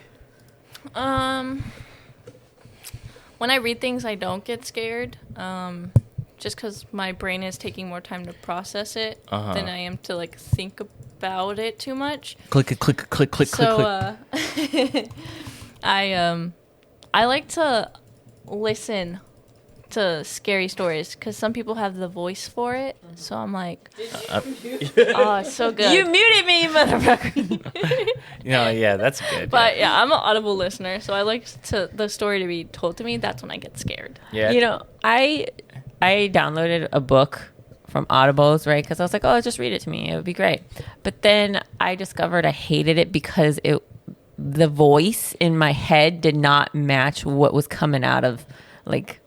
S3: When I read things, I don't get scared. Just because my brain is taking more time to process it than I am to like think about it too much.
S2: Click.
S3: So I like to listen to scary stories because some people have the voice for it. So I'm like, oh, it's so good.
S1: You muted me, you motherfucker.
S2: Yeah, that's good.
S3: But yeah, I'm an audible listener, so I like the story to be told to me. That's when I get scared.
S2: Yeah.
S1: I downloaded a book from Audibles, right? Because I was like, oh, just read it to me. It would be great. But then I discovered I hated it because the voice in my head did not match what was coming out of like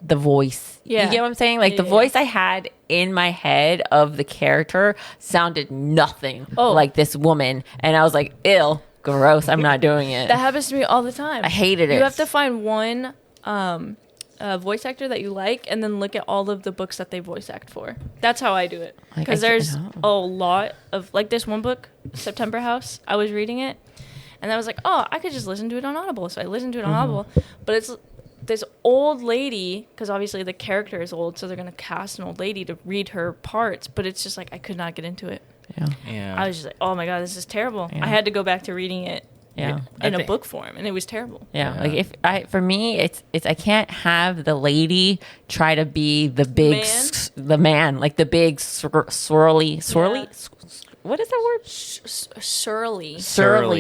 S1: the voice.
S3: Yeah.
S1: You get what I'm saying? Like the voice I had in my head of the character sounded nothing like this woman. And I was like, ew, gross. I'm not doing it.
S3: That happens to me all the time.
S1: I hated it.
S3: You have to find one voice actor that you like, and then look at all of the books that they voice act for. That's how I do it.
S1: Like,
S3: Because there's a lot of, like, this one book, September House, I was reading it, and I was like, oh, I could just listen to it on Audible. So I listened to it on Audible. But it's this old lady, because obviously the character is old, so they're going to cast an old lady to read her parts. But it's just like, I could not get into it.
S2: Yeah.
S3: I was just like, oh my God, this is terrible.
S1: Yeah.
S3: I had to go back to reading it in a book form, and it was terrible.
S1: Like for me, it's I can't have the lady try to be the big the man, like the big swirly. What is that word?
S3: Surly.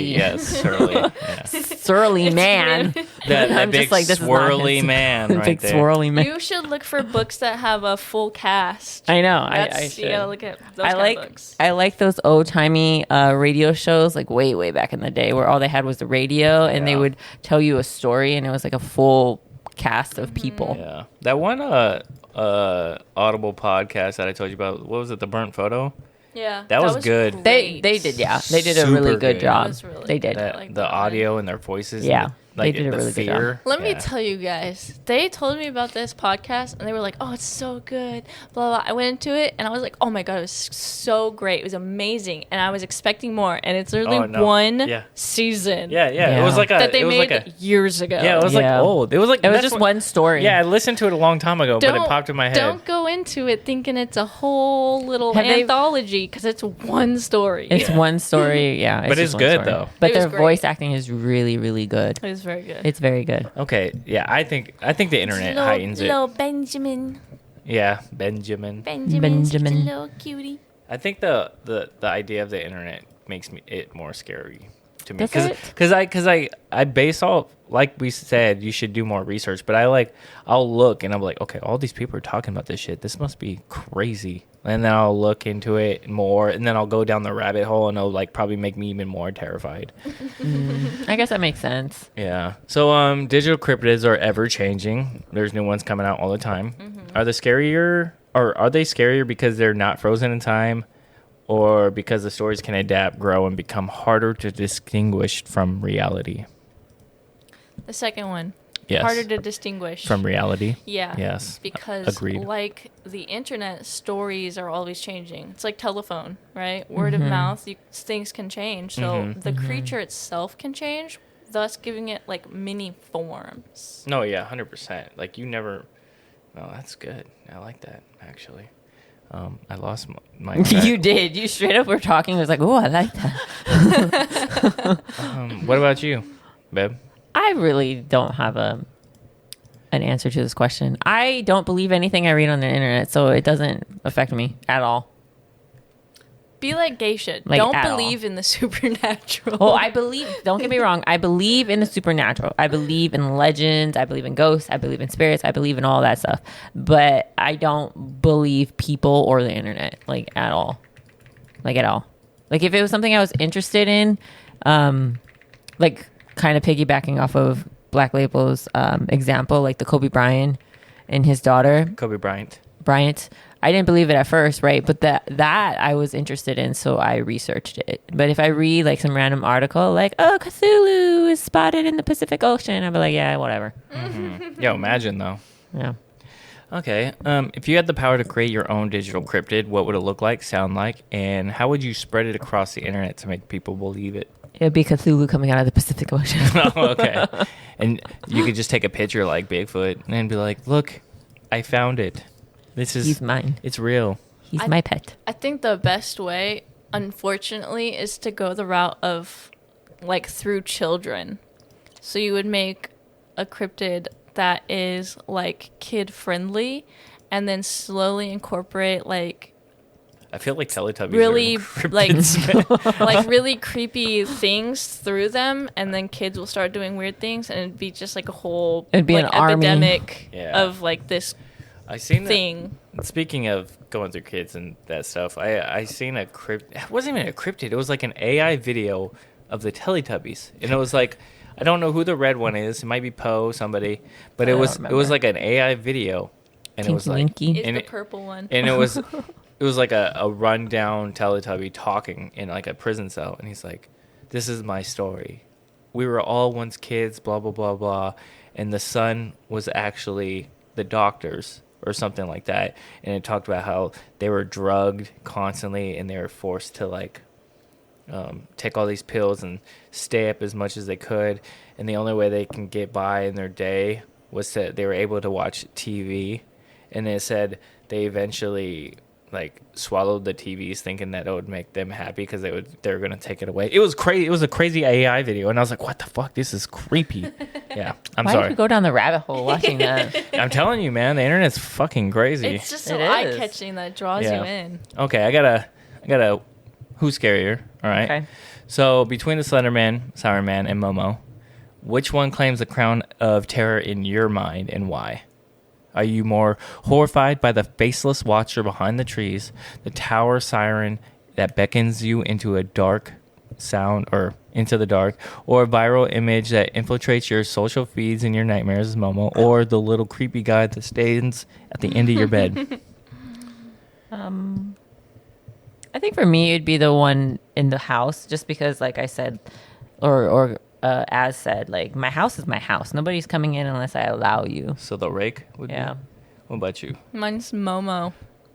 S2: Yes, surly. Yeah.
S1: Surly man.
S2: That big
S1: like, this
S2: swirly man right
S1: big
S2: there.
S1: swirly man.
S3: You should look for books that have a full cast.
S1: I know. I
S3: You
S1: should.
S3: gotta look at those kind of books.
S1: I like those old timey radio shows, like way back in the day, where all they had was the radio, and they would tell you a story, and it was like a full cast of people.
S2: Yeah, that one Audible podcast that I told you about. What was it? The Burnt Photo.
S3: Yeah,
S2: that was good.
S3: Great.
S1: They did a
S2: Super
S1: really good
S2: good.
S1: job.
S3: That was really
S1: They did.
S3: good. Like
S2: the
S3: that
S2: audio and their voices.
S1: Yeah.
S2: And like
S1: They did a
S2: the
S1: really good
S2: fear.
S1: job.
S3: Let me tell you guys, they told me about this podcast, and they were like, oh, it's so good, blah, blah. I went into it, and I was like, oh my God, it was so great. It was amazing, and I was expecting more, and it's literally one season.
S2: Yeah. It was like
S3: that they made years ago.
S2: Yeah, it was like old. It was like
S1: it was just one story.
S2: Yeah, I listened to it a long time ago, but it popped in my head.
S3: Don't go into it thinking it's a whole little anthology, because it's one story.
S1: It's one story, yeah.
S2: But it's good, though.
S1: But
S3: It was
S1: their
S3: great.
S1: voice acting is really, really good.
S3: It was very good.
S1: It's very good.
S2: Okay, yeah, I think the internet heightens it.
S3: Little Benjamin.
S2: Yeah, Benjamin.
S3: Benjamin's such a little cutie.
S2: I think the idea of the internet makes it more scary to me
S1: Does it?
S2: because I base all, like we said, you should do more research, but I'll look and I'm like, okay, all these people are talking about this shit, this must be crazy, and then I'll look into it more, and then I'll go down the rabbit hole, and it'll like probably make me even more terrified.
S1: I guess that makes sense.
S2: Yeah. So digital cryptids are ever changing. There's new ones coming out all the time. Are they scarier because they're not frozen in time, or because the stories can adapt, grow, and become harder to distinguish from reality?
S3: The second one.
S2: Yes.
S3: Harder to distinguish.
S2: From reality?
S3: Yeah.
S2: Yes.
S3: Because
S2: Agreed.
S3: like the internet, stories are always changing. It's like telephone, right? Word of mouth, things can change. So the creature itself can change, thus giving it like mini forms.
S2: No, yeah, 100%. Like you never... Oh, that's good. I like that, actually. I lost my
S1: You did. You straight up were talking. I was like, oh, I like that.
S2: what about you, babe?
S1: I really don't have an answer to this question. I don't believe anything I read on the internet, so it doesn't affect me at all.
S3: Be like Geisha.
S1: Like,
S3: Don't
S1: at all.
S3: believe in the supernatural.
S1: Well, I believe, don't get me wrong, I believe in the supernatural. I believe in legends. I believe in ghosts. I believe in spirits. I believe in all that stuff. But I don't believe people or the internet, like, at all. Like, at all. Like, if it was something I was interested in, like, kind of piggybacking off of Blacklabel's example, like the Kobe Bryant and his daughter.
S2: Kobe Bryant.
S1: I didn't believe it at first, right? But that I was interested in, so I researched it. But if I read like some random article, like, oh, Cthulhu is spotted in the Pacific Ocean, I'd be like, yeah, whatever.
S2: Yo, imagine though.
S1: Yeah.
S2: Okay. If you had the power to create your own digital cryptid, what would it look like, sound like, and how would you spread it across the internet to make people believe it?
S1: It'd be Cthulhu coming out of the Pacific Ocean.
S2: Oh, okay. And you could just take a picture like Bigfoot and be like, look, I found it.
S1: He's mine.
S2: It's real.
S1: He's my pet.
S3: I think the best way, unfortunately, is to go the route of like through children. So you would make a cryptid that is like kid friendly, and then slowly incorporate like
S2: I feel like Teletubbies
S3: really
S2: are
S3: like
S2: cryptids.
S3: like really creepy things through them, and then kids will start doing weird things, and it'd be just like a whole
S1: It'd be
S3: like
S1: an army.
S3: epidemic
S2: Yeah.
S3: of like this
S2: I seen
S3: thing.
S2: Speaking of going through kids and that stuff, I seen a it wasn't even a cryptid. It was like an AI video of the Teletubbies, and it was like, I don't know who the red one is. It might be Poe, somebody, but it was like an AI video, and it was like
S1: Tinky
S3: It's
S2: and
S3: the
S2: it-
S3: purple one.
S2: and it was like a rundown Teletubby talking in like a prison cell, and he's like, "This is my story. We were all once kids, blah blah blah blah," and the son was actually the doctor's or something like that. And it talked about how they were drugged constantly and they were forced to like take all these pills and stay up as much as they could. And the only way they can get by in their they were able to watch TV. And it said they eventually like swallowed the TVs thinking that it would make them happy because they were going to take it away. It was crazy. It was a crazy AI video. And I was like, what the fuck? This is creepy. Yeah.
S1: Why
S2: Sorry.
S1: did you go down the rabbit hole watching that?
S2: I'm telling you, man, the internet's fucking crazy.
S3: It's just so
S1: It is.
S3: eye-catching that draws you in.
S2: Okay. I got a who's scarier. All right.
S1: Okay.
S2: So between the Slender Man, Siren Man, and Momo, which one claims the crown of terror in your mind and why? Are you more horrified by the faceless watcher behind the trees, the tower siren that beckons you into a dark sound or into the dark, or a viral image that infiltrates your social feeds and your nightmares, Momo, or the little creepy guy that stands at the end of your bed?
S1: I think for me, it'd be the one in the house, just because, like I said, or as said, like my house is my house. Nobody's coming in unless I allow you.
S2: So the rake would be? What about you?
S3: Mine's Momo.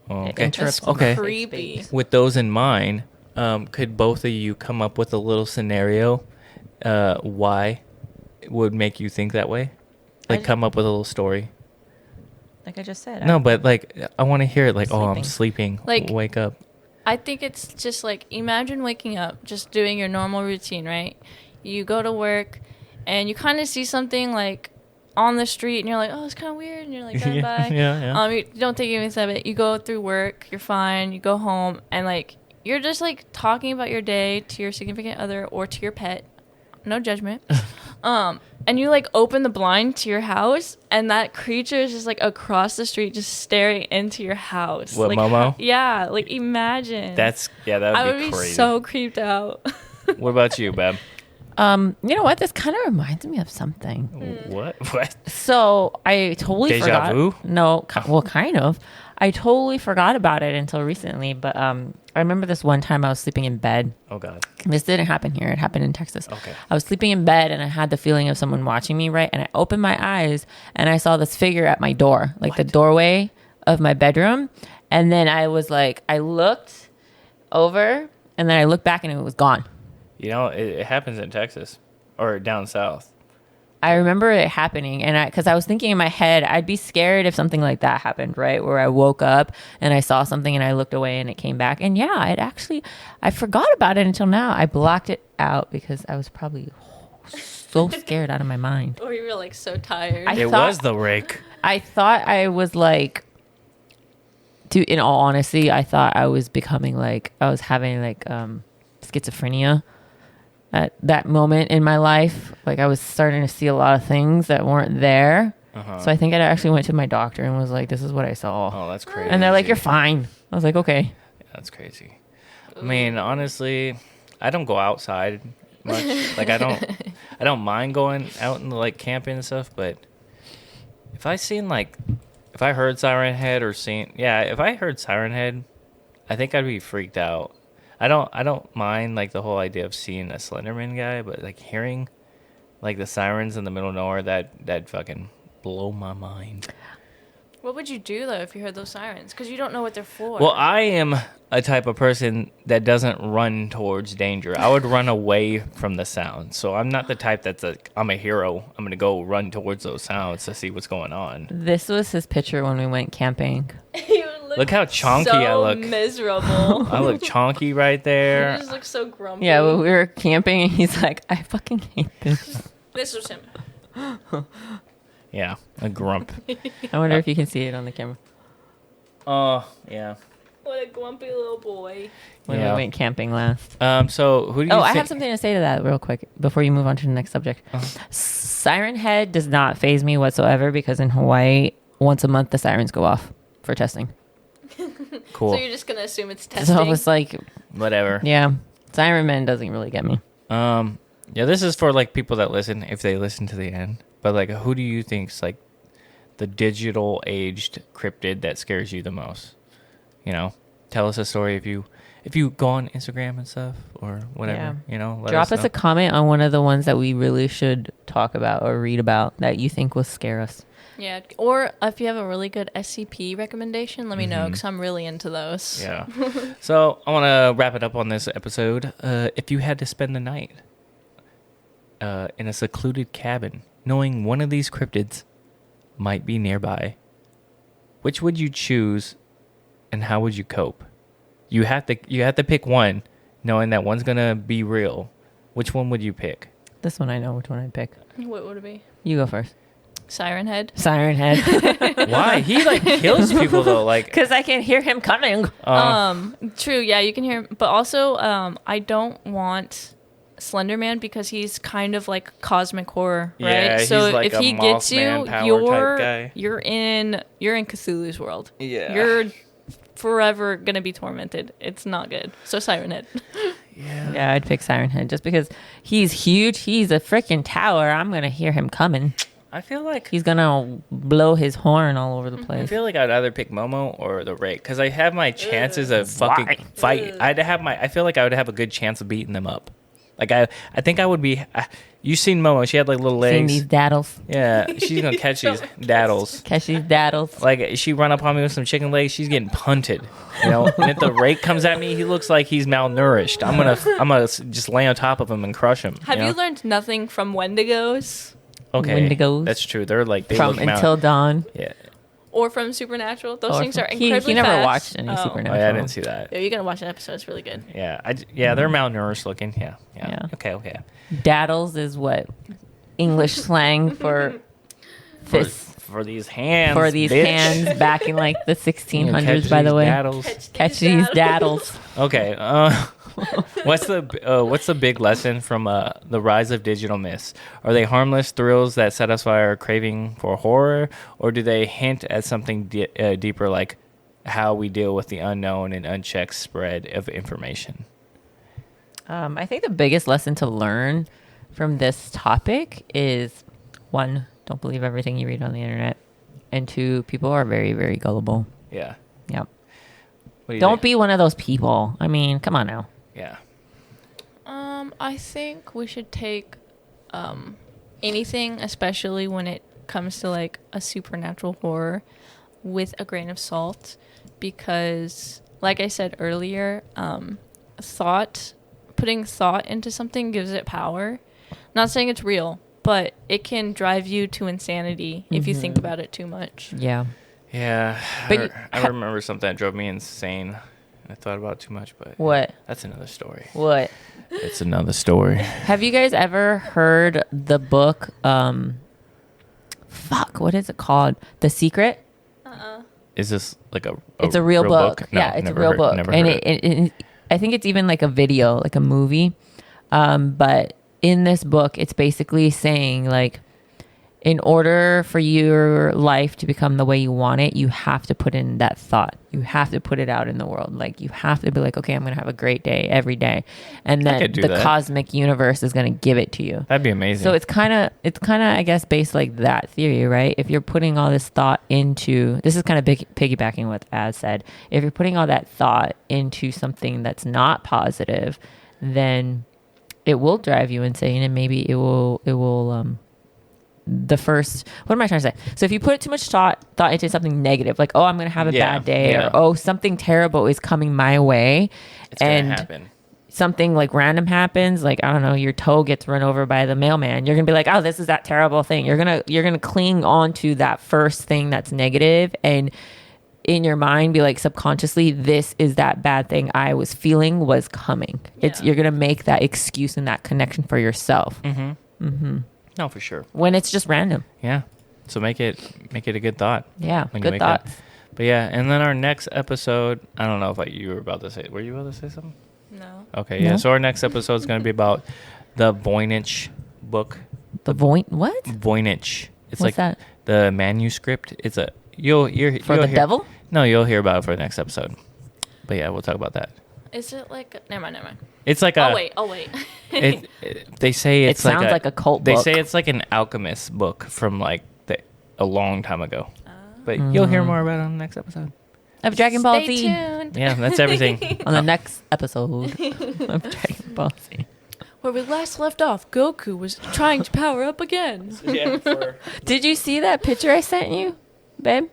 S2: Oh,
S1: It
S2: okay.
S1: interrupts
S3: That's
S1: my
S2: Okay.
S3: creepy.
S1: space.
S2: With those in mind, could both of you come up with a little scenario why it would make you think that way? Like come up with a little story.
S1: Like I just said.
S2: No, but like I want to hear it. Like, oh, I'm
S1: Sleeping.
S2: sleeping.
S3: Like-
S2: Wake up.
S3: I think it's just like, imagine waking up, just doing your normal routine, right? You go to work, and you kind of see something like on the street, and you're like, oh, it's kind of weird, and you're like, driving by.
S2: Yeah.
S3: You don't think anything of it. You go through work, you're fine. You go home, and like you're just like talking about your day to your significant other or to your pet. No judgment. And you like open the blind to your house, and that creature is just like across the street, just staring into your house.
S2: What,
S3: like,
S2: Momo?
S3: Yeah, like imagine.
S2: That
S3: I
S2: would
S3: would
S2: be crazy.
S3: so creeped out.
S2: What about you, Beb?
S1: You know what? This kind of reminds me of something.
S2: What? What?
S1: So I totally
S2: Deja
S1: forgot.
S2: vu?
S1: No, well, kind of. I totally forgot about it until recently. But I remember this one time I was sleeping in bed.
S2: Oh God.
S1: This didn't happen here. It happened in Texas.
S2: Okay.
S1: I was sleeping in bed and I had the feeling of someone watching me, right? And I opened my eyes and I saw this figure at my door, like the doorway of my bedroom. And then I was like, I looked over and then I looked back and it was gone.
S2: You know, it happens in Texas or down south.
S1: I remember it happening, and because I was thinking in my head, I'd be scared if something like that happened, right? Where I woke up and I saw something and I looked away and it came back. And yeah, I forgot about it until now. I blocked it out because I was probably so scared out of my mind.
S3: Or you were like so tired.
S2: It was the rake.
S1: I thought I was like, dude, in all honesty, I thought I was becoming like, I was having like schizophrenia at that moment in my life. Like I was starting to see a lot of things that weren't there. So I think I actually went to my doctor and was like, this is what I saw.
S2: Oh, that's crazy.
S1: And they're like, you're fine. I was like, okay.
S2: That's crazy. I mean, honestly, I don't go outside much. Like I don't mind going out and like camping and stuff, but if I heard Siren Head if I heard Siren Head, I think I'd be freaked out. I don't mind like the whole idea of seeing a Slender Man guy, but like hearing like the sirens in the middle of nowhere, that fucking blow my mind.
S3: What would you do though if you heard those sirens? Because you don't know what they're for.
S2: Well, I am a type of person that doesn't run towards danger. I would run away from the sound. So I'm not the type that's like, I'm a hero. I'm going to go run towards those sounds to see what's going on.
S1: This was his picture when we went camping.
S3: You
S2: Look how chonky
S3: so
S2: I look.
S3: Miserable.
S2: I look chonky right
S3: You
S2: there.
S3: just look so grumpy.
S1: Yeah, we were camping and he's like, I fucking hate this.
S3: This was him.
S2: Yeah, a grump.
S1: I wonder if you can see it on the camera.
S2: Oh, yeah.
S3: What a grumpy little boy.
S1: When
S2: Yeah.
S1: we went camping last.
S2: So who do you
S1: Oh,
S2: think?
S1: I have something to say to that real quick before you move on to the next subject. Siren Head does not faze me whatsoever because in Hawaii, once a month the sirens go off for testing.
S2: Cool.
S3: So you're just going to assume it's testing?
S1: So it was like,
S2: Whatever.
S1: yeah, Siren Man doesn't really get me.
S2: Yeah, this is for like people that listen, if they listen to the end. But like, who do you think's like the digital aged cryptid that scares you the most? You know, tell us a story if you if you go on Instagram and stuff or whatever,
S1: drop us a comment on one of the ones that we really should talk about or read about that you think will scare us.
S3: Yeah, or if you have a really good SCP recommendation, let me know, because I'm really into those.
S2: Yeah. So I want to wrap it up on this episode. If you had to spend the night in a secluded cabin, knowing one of these cryptids might be nearby, which would you choose, and how would you cope? You have to pick one, knowing that one's gonna be real. Which one would you pick?
S1: This one I know which one I'd pick.
S3: What would it be?
S1: You go first.
S3: Siren Head.
S1: Siren Head.
S2: Why? He kills people though.
S1: Because I can hear him coming.
S3: True. Yeah, you can hear him. But also, I don't want Slender Man because he's kind of like cosmic horror, right?
S2: Yeah,
S3: so
S2: he's like
S3: if he gets you,
S2: type guy.
S3: you're in Cthulhu's world.
S2: Yeah.
S3: You're forever gonna be tormented. It's not good. So Siren Head.
S1: Yeah, I'd pick Siren Head just because he's huge. He's a freaking tower. I'm gonna hear him coming.
S2: I feel like
S1: he's gonna blow his horn all over the place.
S2: I feel like I'd either pick Momo or the Rake because I have my chances of fucking fight. I feel like I would have a good chance of beating them up. Like I think I would be. You seen Momo? She had like little legs.
S1: Seen these daddles?
S2: Yeah, she's gonna catch these daddles.
S1: Catch these daddles.
S2: Like she run up on me with some chicken legs. She's getting punted. And if the Rake comes at me, he looks like he's malnourished. I'm gonna just lay on top of him and crush him.
S3: Have you learned nothing from Wendigos?
S2: Okay,
S1: Wendigos.
S2: That's true. They're like they
S1: from
S2: look
S1: Until Dawn.
S2: Yeah.
S3: Or from Supernatural. Those things are incredibly
S1: He never
S3: fast.
S1: watched any Supernatural.
S2: Oh, yeah, I didn't see that.
S3: Yeah, you're gonna watch an episode. It's really good.
S2: Yeah, they're malnourished looking. Yeah. Okay.
S1: Daddles is what English slang for fists.
S2: For these hands.
S1: For these hands back in like the 1600s, by the way. Catch these daddles.
S2: Okay. What's the big lesson from the rise of digital myths? Are they harmless thrills that satisfy our craving for horror, or do they hint at something deeper, like how we deal with the unknown and unchecked spread of information?
S1: I think the biggest lesson to learn from this topic is, one, don't believe everything you read on the internet, and two, people are very, very gullible.
S2: Yeah.
S1: Yep.
S2: Don't
S1: be one of those people. I mean, come on now.
S2: Yeah.
S3: I think we should take anything, especially when it comes to like a supernatural horror, with a grain of salt, because, like I said earlier, putting thought into something gives it power. Not saying it's real, but it can drive you to insanity if you think about it too much.
S1: Yeah.
S2: Yeah.
S1: But
S2: I remember something that drove me insane. I thought about it too much, but
S1: what?
S2: That's another story.
S1: What?
S2: It's another story.
S1: Have you guys ever heard the book? What is it called? The Secret.
S2: Is this like a
S1: it's a real book. No, yeah, it's a real book, and it I think it's even like a video, like a movie. But in this book, it's basically saying like, in order for your life to become the way you want it, you have to put in that thought. You have to put it out in the world. Like, you have to be like, okay, I'm going to have a great day every day. And then the cosmic universe is going to give it to you.
S2: That'd be amazing.
S1: So it's kind of, I guess, based like that theory, right? If you're putting all this thought into, this is kind of piggybacking what Az said. If you're putting all that thought into something that's not positive, then it will drive you insane, and maybe it will what am I trying to say? So if you put too much thought into something negative, like, oh, I'm going to have a bad day, or, oh, something terrible is coming my way,
S2: it's going to happen.
S1: Something like random happens, like, I don't know, your toe gets run over by the mailman, you're going to be like, oh, this is that terrible thing. You're going to cling on to that first thing that's negative, and in your mind be like, subconsciously, this is that bad thing I was feeling was coming. Yeah. You're going to make that excuse and that connection for yourself.
S2: No, for sure.
S1: When it's just random.
S2: Yeah. So make it a good thought.
S1: Yeah, good thoughts.
S2: But yeah, and then our next episode, I don't know if you were about to say, were you about to say something?
S3: No.
S2: Okay, yeah. No? So our next episode is going to be about the Voynich book.
S1: What?
S2: Voynich. It's
S1: What's that?
S2: The manuscript. It's a you'll
S1: devil?
S2: No, you'll hear about it for the next episode. But yeah, we'll talk about that.
S3: Is it like never mind.
S2: It's like
S3: I'll wait.
S2: They say it's
S1: sounds like a cult book.
S2: They say it's like an alchemist book from like a long time ago. But you'll hear more about it on the next episode
S1: of Dragon Ball Z.
S3: Stay tuned.
S2: Yeah, that's everything.
S1: On the next episode of Dragon Ball Z.
S3: Where we last left off, Goku was trying to power up again.
S1: Did you see that picture I sent you, babe?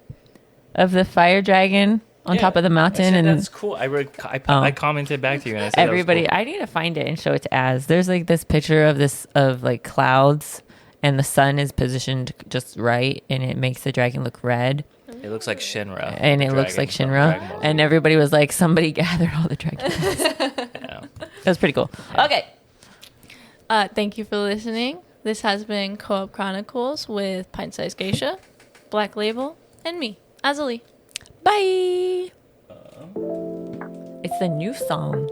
S1: Of the fire dragon on top of the mountain? And
S2: that's cool. I commented back to you and I said
S1: everybody,
S2: that was cool.
S1: I need to find it and show it to Az. There's like this picture of like clouds and the sun is positioned just right and it makes the dragon look red.
S2: It looks like Shinra.
S1: And it looks like Shinra. And everybody was like, somebody gathered all the dragons.
S2: Yeah.
S1: That was pretty cool. Yeah. Okay.
S3: Thank you for listening. This has been Co-op Chronicles with PintsizedGeisha, Blacklabel, and me, Azzilee.
S1: Bye. It's the new song.